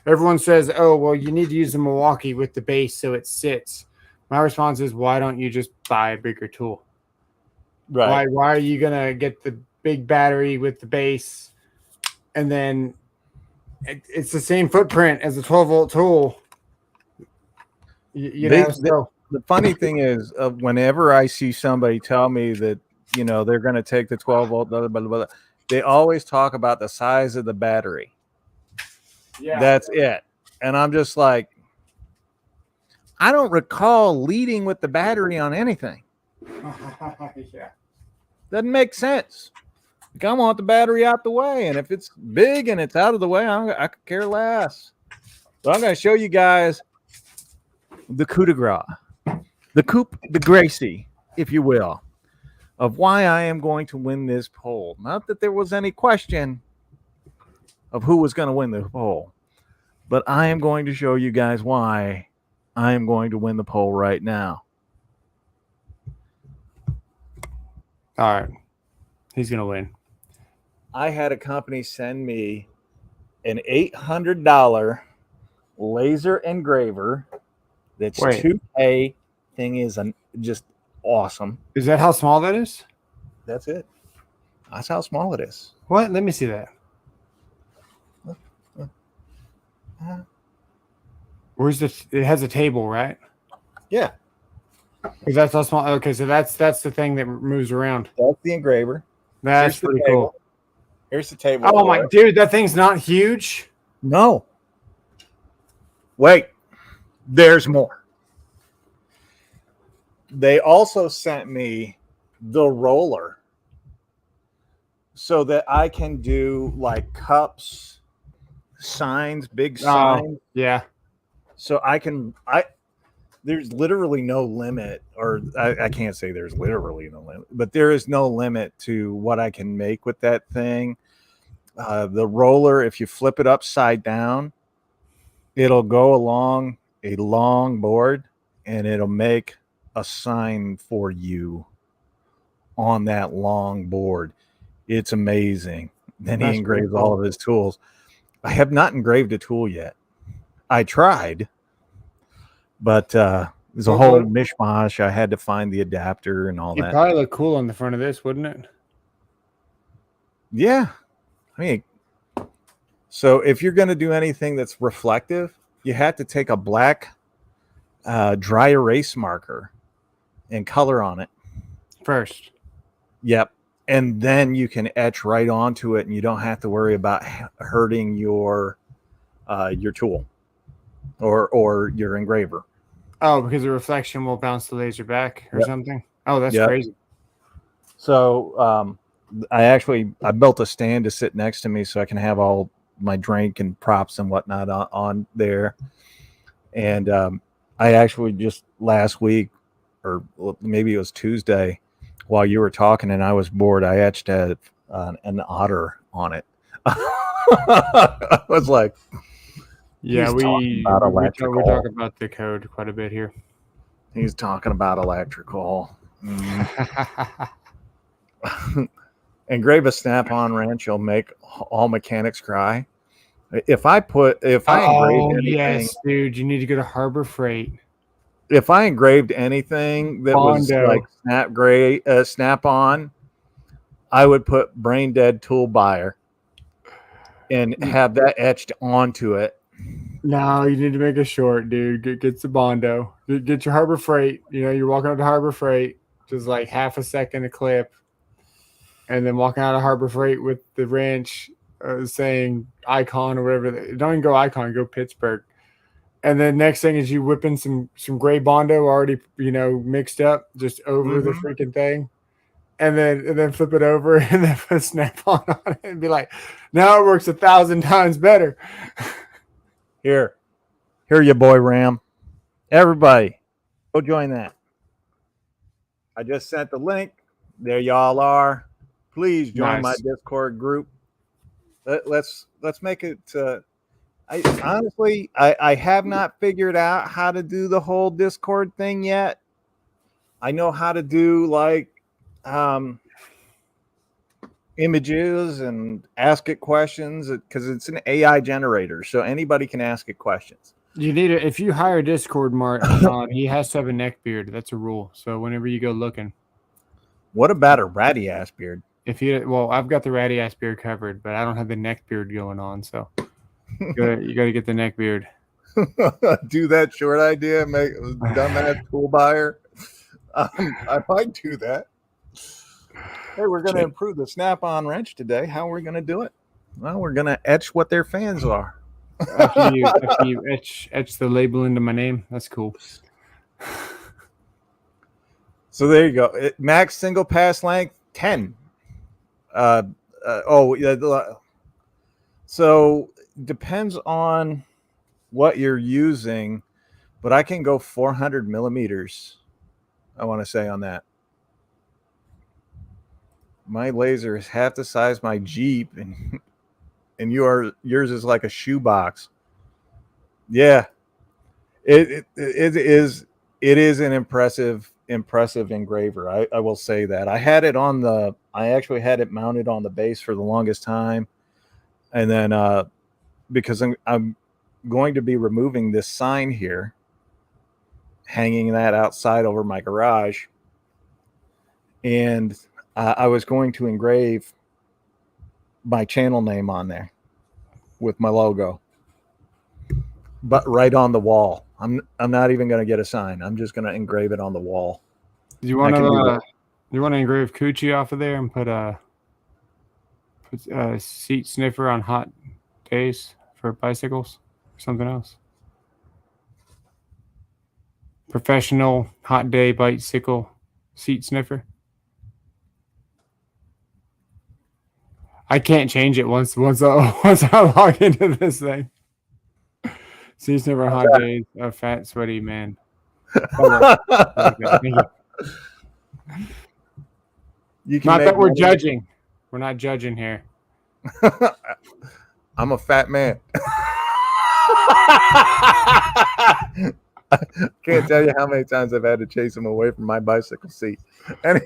everyone says, oh, well, you need to use the Milwaukee with the base so it sits. My response is, why don't you just buy a bigger tool? Right. Why are you going to get the big battery with the base and then it's the same footprint as a 12-volt tool? The funny thing is, whenever I see somebody tell me that, they're going to take the 12-volt, blah, blah, blah, blah, they always talk about the size of the battery. Yeah. That's it. And I'm just like, I don't recall leading with the battery on anything. Yeah. Doesn't make sense. Like, I want the battery out the way. And if it's big and it's out of the way, I could care less. So I'm going to show you guys the coup de grace, the coup de Gracie, if you will, of why I am going to win this poll. Not that there was any question of who was going to win the poll, but I am going to show you guys why I am going to win the poll right now. All right. He's going to win. I had a company send me an $800 laser engraver that's 2K. Thing is just awesome. Is that how small that is? That's it. That's how small it is. What? Let me see that. Where's the? It has a table, right? Yeah. Because that's how small. Okay, so that's the thing that moves around. That's the engraver. That's pretty cool. Here's the table. Oh my dude, that thing's not huge. No. Wait. There's more. They also sent me the roller so that I can do like cups, signs, big signs. Yeah. So there's literally no limit, or I can't say there's literally no limit, but there is no limit to what I can make with that thing. The roller, if you flip it upside down, it'll go along a long board and it'll make a sign for you on that long board. It's amazing. Then he engraves all of his tools. I have not engraved a tool yet. I tried, but there's a whole mishmash. I had to find the adapter and all that. It'd probably look cool on the front of this, wouldn't it? Yeah. I mean, so if you're going to do anything that's reflective, you have to take a black dry erase marker and color on it first. Yep. And then you can etch right onto it, and you don't have to worry about hurting your tool or your engraver. Oh, because the reflection will bounce the laser back or something? Oh, that's crazy. So I built a stand to sit next to me so I can have all my drink and props and whatnot on there. And I actually just last week, or maybe it was Tuesday, while you were talking and I was bored, I etched an otter on it. I was like, yeah, we talk about the code quite a bit here. He's talking about electrical. Engrave a snap-on wrench, you'll make all mechanics cry. If I engraved anything, yes, dude, you need to go to Harbor Freight. If I engraved anything that was like snap-on, I would put brain dead tool buyer and have that etched onto it. No, you need to make a short, dude. Get the Bondo. Get your Harbor Freight. You know, you're walking up to Harbor Freight, just like half a second a clip, and then walking out of Harbor Freight with the wrench saying Icon or whatever. Don't even go Icon, go Pittsburgh. And then next thing is you whipping some gray Bondo already, mixed up just over the freaking thing. And then flip it over and then put snap-on it and be like, now it works 1,000 times better. Here you boy Ram. Everybody, go join that. I just sent the link. There y'all are. Please join my Discord group. Let's make it. I honestly have not figured out how to do the whole Discord thing yet. I know how to do like images and ask it questions because it's an AI generator, so anybody can ask it questions. You need it if you hire Discord Martin. He has to have a neck beard. That's a rule. So whenever you go looking, what about a ratty ass beard? I've got the ratty ass beard covered, but I don't have the neck beard going on. So you got to get the neck beard. Do that short idea. Make dumbass tool buyer. I might do that. Hey, we're going to improve the snap-on wrench today. How are we going to do it? Well, we're going to etch what their fans are. after you etch the label into my name, that's cool. So there you go. Max single pass length 10. So depends on what you're using, but I can go 400 millimeters. I want to say on that. My laser is half the size of my Jeep, and yours is like a shoebox. Yeah, it is an impressive engraver. I will say that. I actually had it mounted on the base for the longest time, and then because I'm going to be removing this sign here, hanging that outside over my garage, and I was going to engrave my channel name on there with my logo, but right on the wall. I'm not even going to get a sign. I'm just going to engrave it on the wall. Do you want to engrave Coochie off of there and put a seat sniffer on hot days for bicycles or something else? Professional hot day bicycle seat sniffer. I can't change it once I log into this thing. Seat sniffer hot days, a fat sweaty man. Not that we're judging. We're not judging here. I'm a fat man. Can't tell you how many times I've had to chase him away from my bicycle seat. And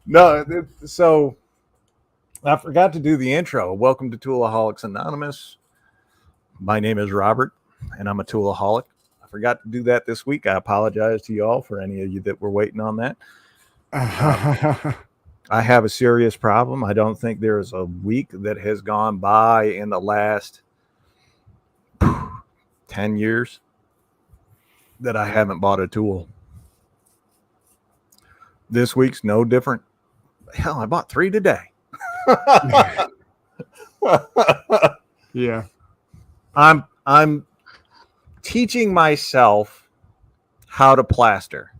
no, so I forgot to do the intro. Welcome to Toolaholics Anonymous. My name is Robert, and I'm a toolaholic. I forgot to do that this week. I apologize to you all for any of you that were waiting on that. I have a serious problem. I don't think there's a week that has gone by in the last 10 years that I haven't bought a tool. This week's no different. Hell, I bought 3 today. Yeah. I'm teaching myself how to plaster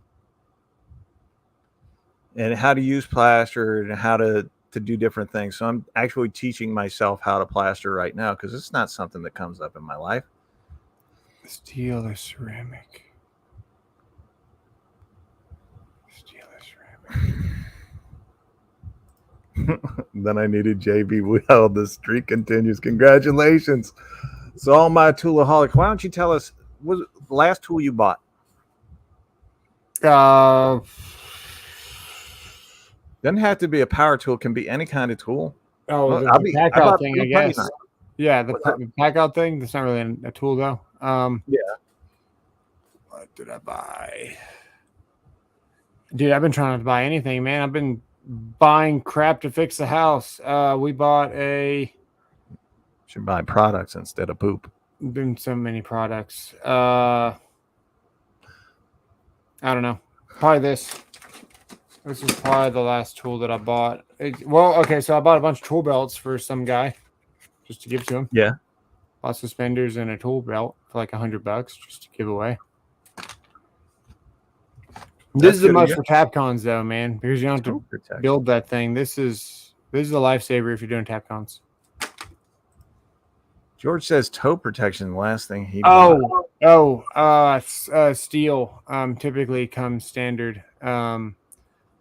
and how to use plaster and how to do different things. So I'm actually teaching myself how to plaster right now because it's not something that comes up in my life. Steel or ceramic? Steel or ceramic? Then I needed JB. Well, the streak continues. Congratulations. So all my toolaholics, why don't you tell us what was the last tool you bought? Doesn't have to be a power tool. It can be any kind of tool. Oh, well, the pack out thing, I guess. Yeah, the pack out thing. That's not really a tool, though. Yeah. What did I buy? Dude, I've been trying not to buy anything, man. I've been buying crap to fix the house. We bought Should buy products instead of poop. Been so many products. I don't know. Probably this. This is probably the last tool that I bought. Okay, so I bought a bunch of tool belts for some guy just to give to him. Yeah. Bought suspenders and a tool belt for like $100 just to give away. This is the most for Tapcons though, man, because you don't have to build that thing. This is a lifesaver if you're doing Tapcons. George says toe protection. The last thing he steel typically comes standard.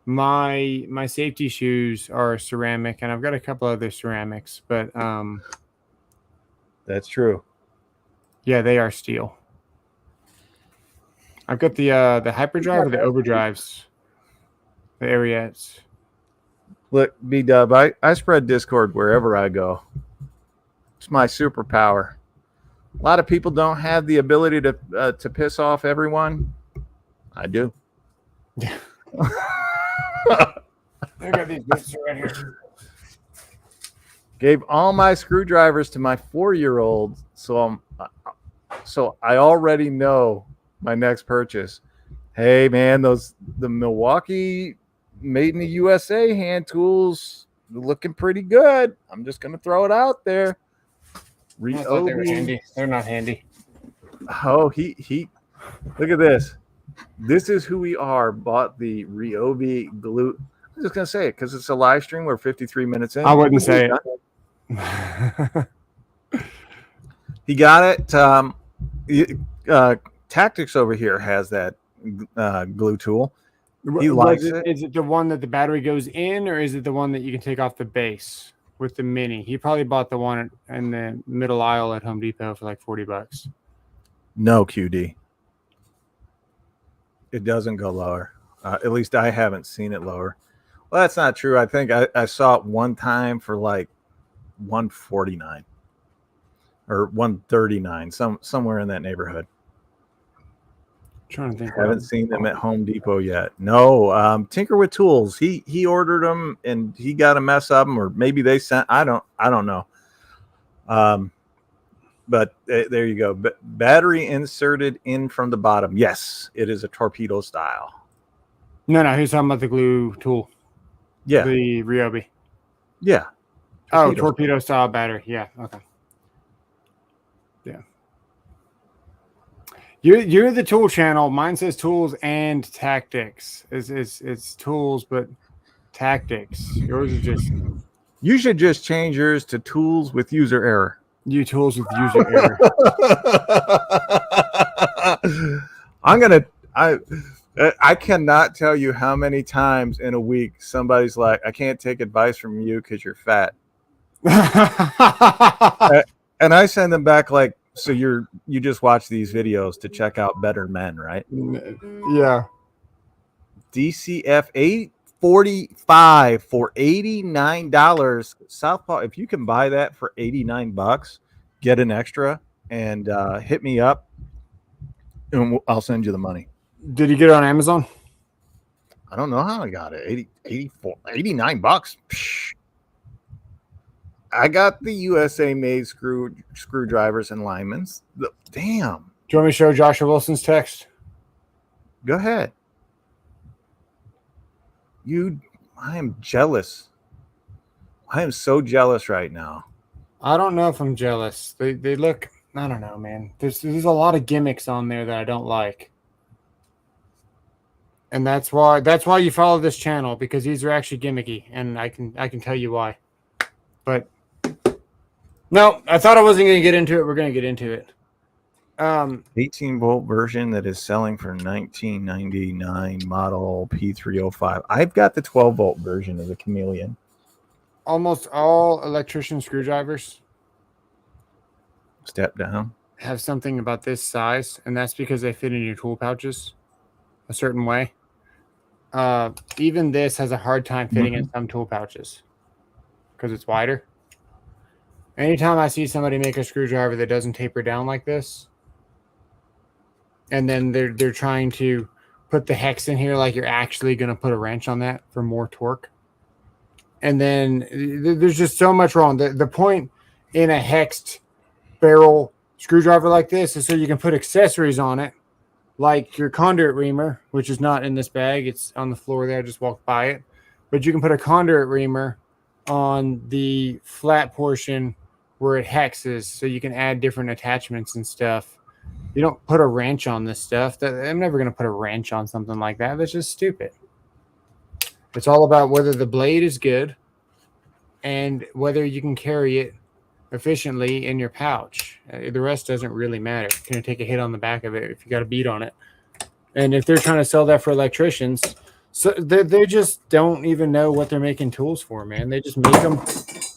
My safety shoes are ceramic, and I've got a couple other ceramics, but that's true. Yeah, they are steel. I've got the hyperdrive or the overdrives, the Ariettes. Look, B-Dub, I spread Discord wherever I go. It's my superpower. A lot of people don't have the ability to piss off everyone. I do. Yeah. I got these bits right here. Gave all my screwdrivers to my 4-year-old, so I already know my next purchase. Hey man, the Milwaukee made in the USA hand tools looking pretty good. I'm just gonna throw it out there. I thought they were handy. They're not handy. Oh, he look at this. This is who we are. Bought the Ryobi glue. I'm just gonna say it because it's a live stream. We're 53 minutes in. I wouldn't say it. He got it. Tactics over here has that glue tool. He likes it. Is it the one that the battery goes in, or is it the one that you can take off the base with the mini? He probably bought the one in the middle aisle at Home Depot for like $40. No, QD. It doesn't go lower. At least I haven't seen it lower. Well, that's not true. I think I saw it one time for like $149 or $139, somewhere in that neighborhood. Trying to think. I haven't seen them at Home Depot yet. No, Tinker with Tools. He ordered them and he got a mess of them, or maybe they sent. I don't know. But there you go. Battery inserted in from the bottom. Yes, it is a torpedo style. No, he's talking about the glue tool. Yeah, the Ryobi. Yeah. Torpedo style battery. Yeah. Okay. Yeah. You're the tool channel. Mine says tools and tactics. It's tools, but tactics. Yours is just. You should just change yours to tools with user error. You tools with user error. I cannot tell you how many times in a week somebody's like, I can't take advice from you because you're fat. And I send them back like, So you just watch these videos to check out better men, right? Yeah. DCF 845 for $89. Southpaw, if you can buy that for $89, get an extra and hit me up and I'll send you the money. Did you get it on Amazon? I don't know how I got it. 89 bucks. Psh. I got the USA made screwdrivers and linemen's. Damn. Do you want me to show Joshua Wilson's text? Go ahead. I am jealous. I am so jealous right now. I don't know if I'm jealous. They look, I don't know, man. There's a lot of gimmicks on there that I don't like. And that's why you follow this channel, because these are actually gimmicky, and I can tell you why. But no, I thought I wasn't going to get into it. We're going to get into it. 18-volt version that is selling for $19.99, model P305. I've got the 12-volt version of the Chameleon. Almost all electrician screwdrivers, Step down, have something about this size, and that's because they fit in your tool pouches a certain way. Even this has a hard time fitting in some tool pouches because it's wider. Anytime I see somebody make a screwdriver that doesn't taper down like this, and then they're trying to put the hex in here like you're actually going to put a wrench on that for more torque, and then there's just so much wrong. The point in a hexed barrel screwdriver like this is so you can put accessories on it, like your conduit reamer, which is not in this bag. It's on the floor there. I just walked by it. But you can put a conduit reamer on the flat portion where it hexes, so you can add different attachments and stuff. You don't put a wrench on this stuff. I'm never going to put a wrench on something like that. That's just stupid. It's all about whether the blade is good and whether you can carry it efficiently in your pouch. The rest doesn't really matter. You're going to take a hit on the back of it if you got a bead on it. And if they're trying to sell that for electricians, so they just don't even know what they're making tools for, man. They just make them,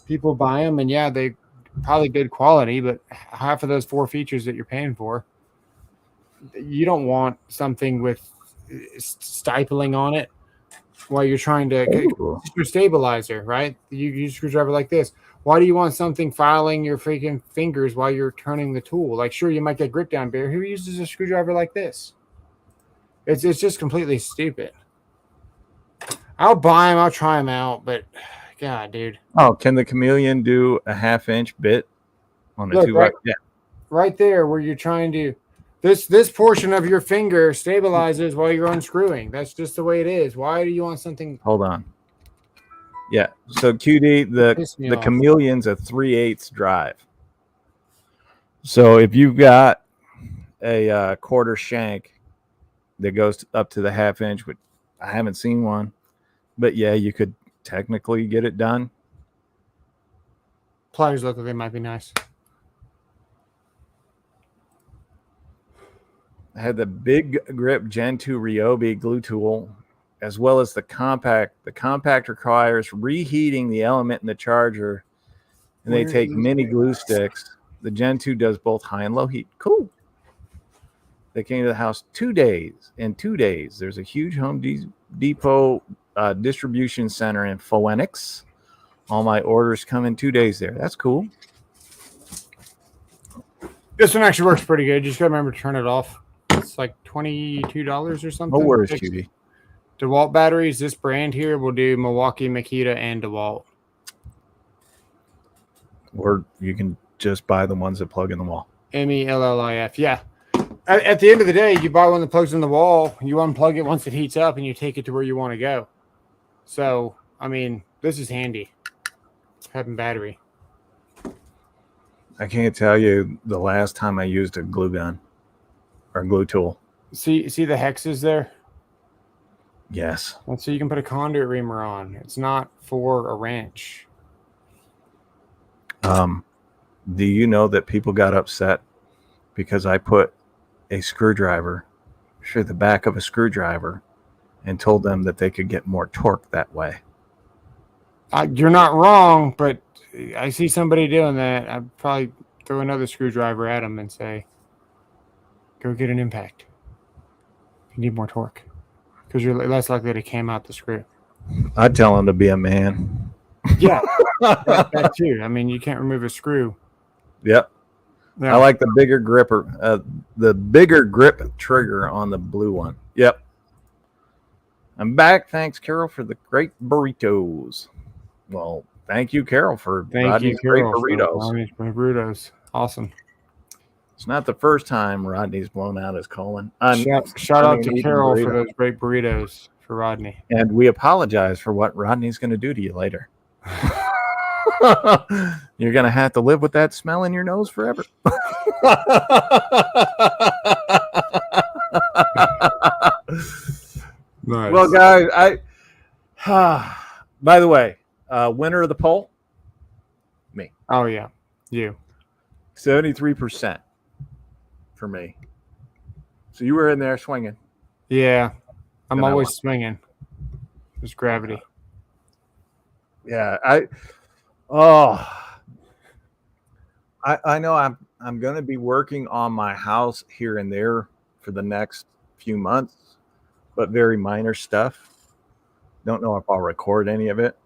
people buy them, and yeah, they probably good quality, but half of those 4 features that you're paying for, you don't want something with stippling on it while you're trying to your stabilizer, right? You use a screwdriver like this. Why do you want something filing your freaking fingers while you're turning the tool? Like, sure, you might get grip down beer. Who uses a screwdriver like this? It's just completely stupid. I'll buy them. I'll try them out, but God, dude. Oh, can the Chameleon do a 1/2-inch bit on the 2? Right, yeah, right there where you're trying to. This portion of your finger stabilizes while you're unscrewing. That's just the way it is. Why do you want something? Hold on. Yeah. So QD, the Chameleon's a 3/8 drive. So if you've got a quarter shank that goes up to the 1/2-inch, which I haven't seen one, but yeah, you could technically get it done. Pliers look like they might be nice. I had the big grip Gen 2 Ryobi glue tool, as well as the compact. The compact requires reheating the element in the charger, and they take mini glue sticks. The Gen 2 does both high and low heat. Cool. They came to the house 2 days. In 2 days, there's a huge Home Depot distribution center in Phoenix. All my orders come in 2 days there. That's cool. This one actually works pretty good. You just got to remember to turn it off. It's like $22 or something. No worries, QB. DeWalt batteries. This brand here will do Milwaukee, Makita, and DeWalt. Or you can just buy the ones that plug in the wall. MELLIF. Yeah. At the end of the day, you buy one that plugs in the wall, you unplug it once it heats up, and you take it to where you want to go. So, I mean, this is handy. Having battery. I can't tell you the last time I used a glue gun or glue tool. See the hexes there? Yes. And so you can put a conduit reamer on. It's not for a wrench. Do you know that people got upset because I put a screwdriver through the back of a screwdriver and told them that they could get more torque that way? You're not wrong, but I see somebody doing that. I probably throw another screwdriver at them and say, go get an impact. You need more torque because you're less likely to cam out the screw. I'd tell him to be a man. Yeah, that too. I mean, you can't remove a screw. Yep. No. I like the bigger grip trigger on the blue one. Yep. I'm back. Thanks, Carol, for the great burritos. Well, thank you, Carol, for Rodney's great burritos. Awesome. It's not the first time Rodney's blown out his colon. Shout out to Carol for those great burritos for Rodney. And we apologize for what Rodney's going to do to you later. You're going to have to live with that smell in your nose forever. Nice. Well, guys, by the way, winner of the poll, me. Oh, yeah, you. 73% for me. So you were in there swinging. Yeah, I'm always swinging. There's gravity. Yeah, I know I'm going to be working on my house here and there for the next few months, but very minor stuff. Don't know if I'll record any of it.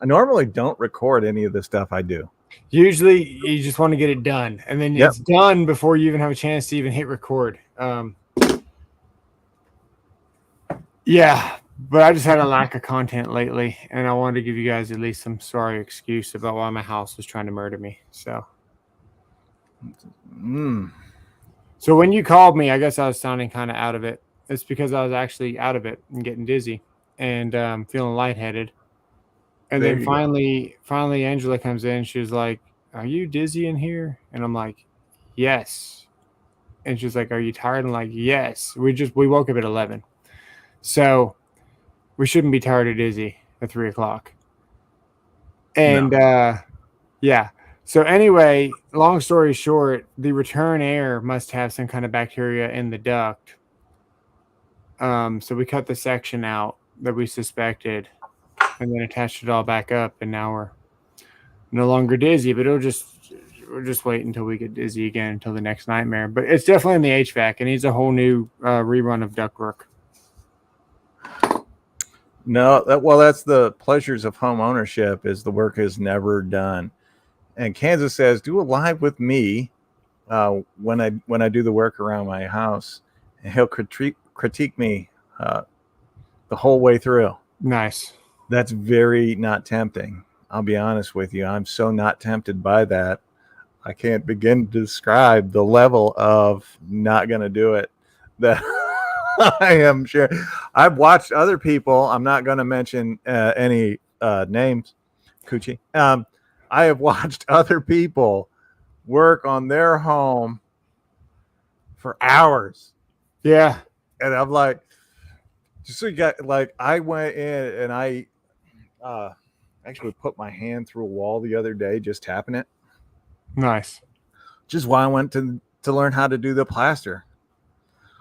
I normally don't record any of the stuff I do. Usually you just want to get it done, and then it's done before you even have a chance to even hit record. Yeah, but I just had a lack of content lately, and I wanted to give you guys at least some sorry excuse about why my house was trying to murder me. So when you called me, I guess I was sounding kind of out of it. It's because I was actually out of it and getting dizzy and feeling lightheaded. And then finally Angela comes in. She was like, "Are you dizzy in here?" And I'm like, "Yes." And she's like, "Are you tired?" I'm like, "Yes." We woke up at 11. So we shouldn't be tired or dizzy at 3:00. And yeah. So anyway, long story short, the return air must have some kind of bacteria in the duct. So we cut the section out that we suspected and then attached it all back up, and now we're no longer dizzy, but we'll just wait until we get dizzy again until the next nightmare. But it's definitely in the HVAC. It needs a whole new rerun of ductwork. No, that's the pleasures of home ownership, is the work is never done. And Kansas says, do a live with me when I do the work around my house, and he'll critique me the whole way through. Nice. That's very not tempting. I'll be honest with you. I'm so not tempted by that. I can't begin to describe the level of not going to do it that I am sure. I've watched other people. I'm not going to mention any names, Coochie. I have watched other people work on their home for hours. Yeah. And I'm like, just so you got, like, I went in and I actually put my hand through a wall the other day, just tapping it. Nice. Just why I went to learn how to do the plaster.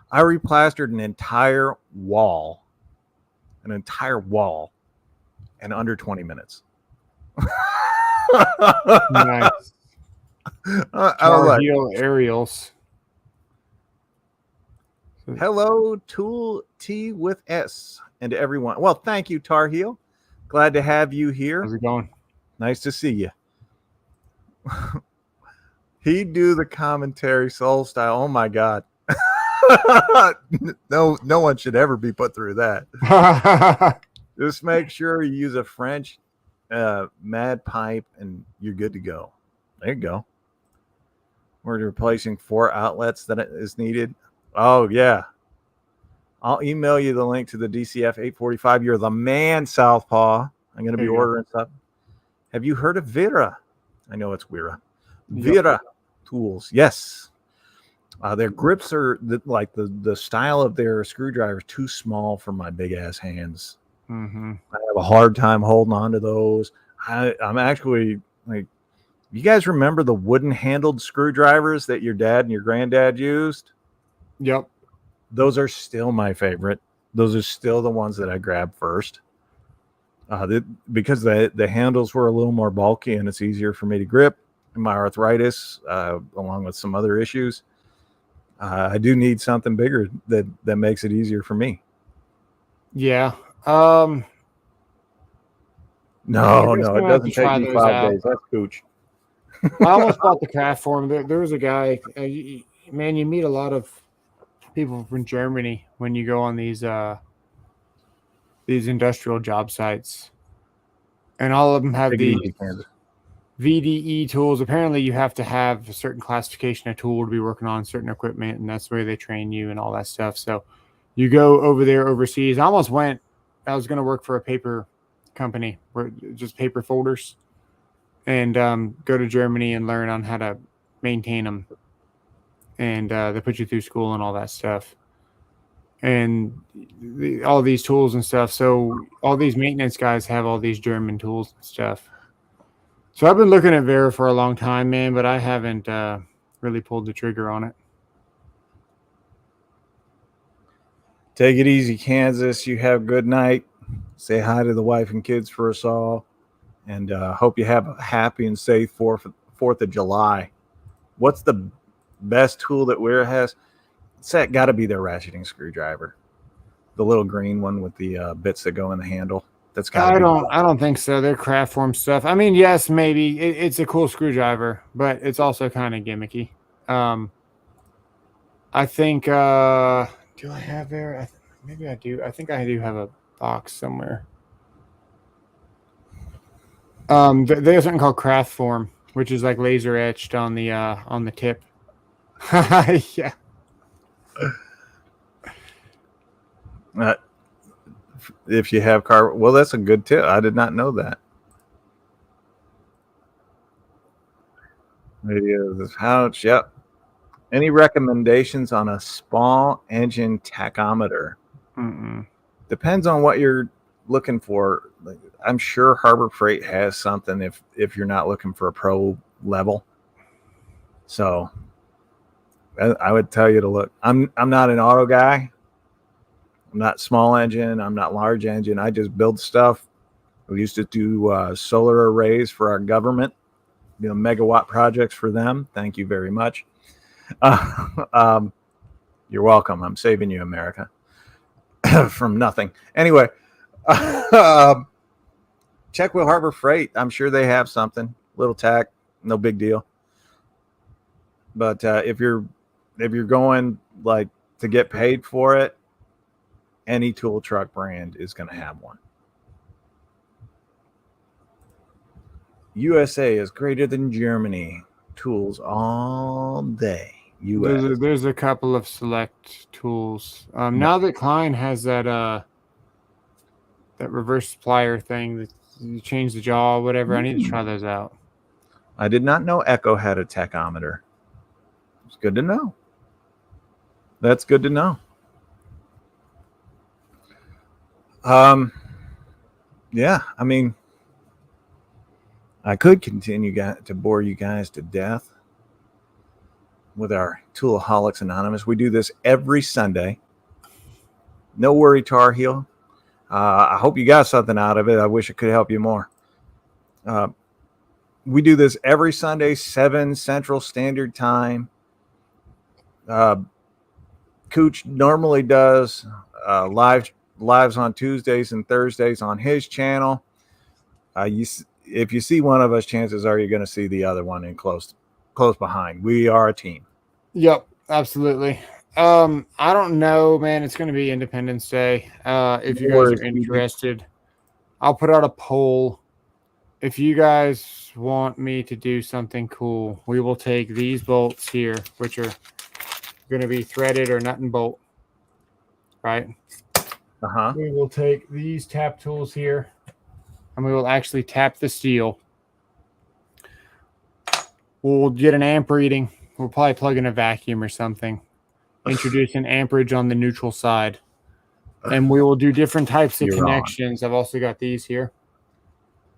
I replastered an entire wall in under 20 minutes. Nice. I was like, aerials. Hello, Tool T with S, and to everyone. Well, thank you, Tar Heel. Glad to have you here. How's it going? Nice to see you. He'd do the commentary soul style. Oh my God. No one should ever be put through that. Just make sure you use a French mad pipe and you're good to go. There you go. We're replacing 4 outlets that is needed. Oh, yeah. I'll email you the link to the DCF 845. You're the man, Southpaw. I'm going to be ordering stuff. Have you heard of Vera? I know it's Vera. Vera tools. Yes. Their grips are the style of their screwdriver is too small for my big ass hands. Mm-hmm. I have a hard time holding on to those. I'm actually like, you guys remember the wooden handled screwdrivers that your dad and your granddad used? Yep. Those are still my favorite. Those are still the ones that I grabbed first. Because the handles were a little more bulky and it's easier for me to grip. my arthritis, along with some other issues, I do need something bigger that makes it easier for me. Yeah. No, it doesn't take me 5 days. That's cooch. I almost bought the craft form. There was a guy, man, you meet a lot of people from Germany when you go on these industrial job sites. And all of them have these VDE tools. Apparently, you have to have a certain classification of tool to be working on certain equipment, and that's where they train you and all that stuff. So you go over there overseas. I was going to work for a paper company, where just paper folders, and go to Germany and learn on how to maintain them. And they put you through school and all that stuff. And all these tools and stuff. So all these maintenance guys have all these German tools and stuff. So I've been looking at Vera for a long time, man, but I haven't really pulled the trigger on it. Take it easy, Kansas. You have a good night. Say hi to the wife and kids for us all. And hope you have a happy and safe 4th of July. What's the best tool that Vera has? It's got to be their ratcheting screwdriver, the little green one with the bits that go in the handle. That's got. I don't think so. They're craft form stuff. I mean, yes, maybe it's a cool screwdriver, but it's also kind of gimmicky. I think. Do I have there? Maybe I do. I think I do have a box somewhere. There's something called craft form, which is like laser etched on the tip. Yeah. If you have well, that's a good tip. I did not know that. Video of this pouch. Yep. Any recommendations on a small engine tachometer? Depends on what you're looking for. I'm sure Harbor Freight has something if you're not looking for a pro level. So I would tell you to look. I'm not an auto guy. I'm not small engine. I'm not large engine. I just build stuff. We used to do solar arrays for our government, megawatt projects for them. Thank you very much. You're welcome. I'm saving you, America, from nothing. Anyway, check with Harbor Freight. I'm sure they have something. Little tack, no big deal. But if you're going like to get paid for it, any tool truck brand is going to have one. USA is greater than Germany. Tools all day. US. There's a couple of select tools. Now that Klein has that reverse plier thing that you change the jaw or whatever, I need to try those out. I did not know Echo had a tachometer. It's good to know. That's good to know. Yeah, I mean, I could continue to bore you guys to death with our Toolaholics Anonymous. We do this every Sunday. No worry, Tar Heel. I hope you got something out of it. I wish it could help you more. We do this every Sunday, 7 Central Standard Time. Cooch normally does lives on Tuesdays and Thursdays on his channel. If you see one of us, chances are you're going to see the other one in close behind. We are a team. Yep, absolutely. I don't know, man. It's going to be Independence Day. If you guys are interested, I'll put out a poll. If you guys want me to do something cool, we will take these bolts here, which are going to be threaded or nut and bolt, right? We will take these tap tools here, and we will actually tap the steel. We'll get an amp reading. We'll probably plug in a vacuum or something. Introduce an amperage on the neutral side. And we will do different types of connections. I've also got these here.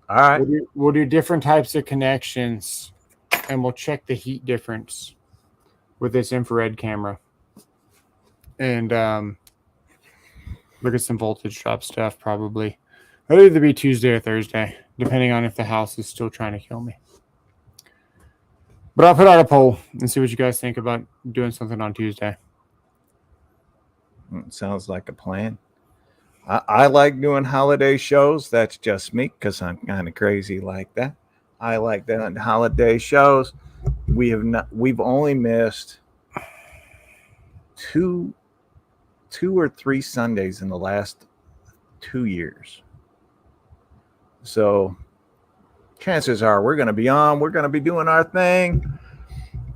All right. We'll do different types of connections, and we'll check the heat difference with this infrared camera. And look at some voltage drop stuff, probably. It'll either be Tuesday or Thursday, depending on if the house is still trying to kill me. But I'll put out a poll and see what you guys think about doing something on Tuesday. Sounds like a plan. I like doing holiday shows. That's just me because I'm kind of crazy like that. I like doing holiday shows. We've only missed two or three Sundays in the last 2 years. So chances are we're going to be on. We're going to be doing our thing.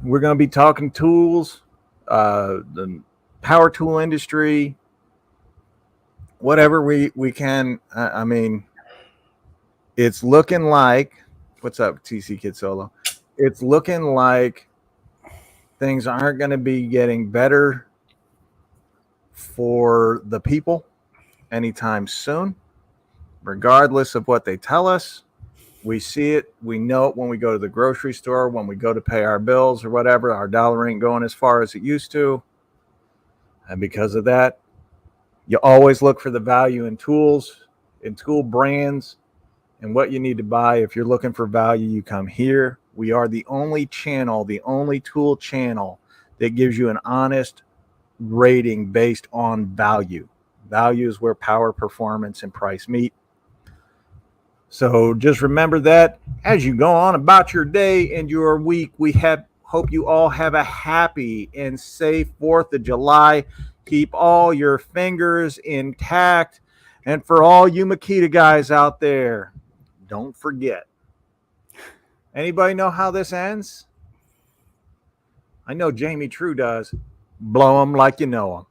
We're going to be talking tools, the power tool industry, whatever we can. I mean, it's looking like, what's up, TC Kid Solo? It's looking like things aren't going to be getting better for the people anytime soon, regardless of what they tell us. We see it. We know it when we go to the grocery store, when we go to pay our bills or whatever. Our dollar ain't going as far as it used to. And because of that, you always look for the value in tools, in tool brands, and what you need to buy. If you're looking for value, you come here. We are the only channel, the only tool channel that gives you an honest rating based on value. Value is where power, performance, and price meet. So just remember that as you go on about your day and your week. Hope you all have a happy and safe 4th of July. Keep all your fingers intact. And for all you Makita guys out there, don't forget. Anybody know how this ends? I know Jamie True does. Blow them like you know them.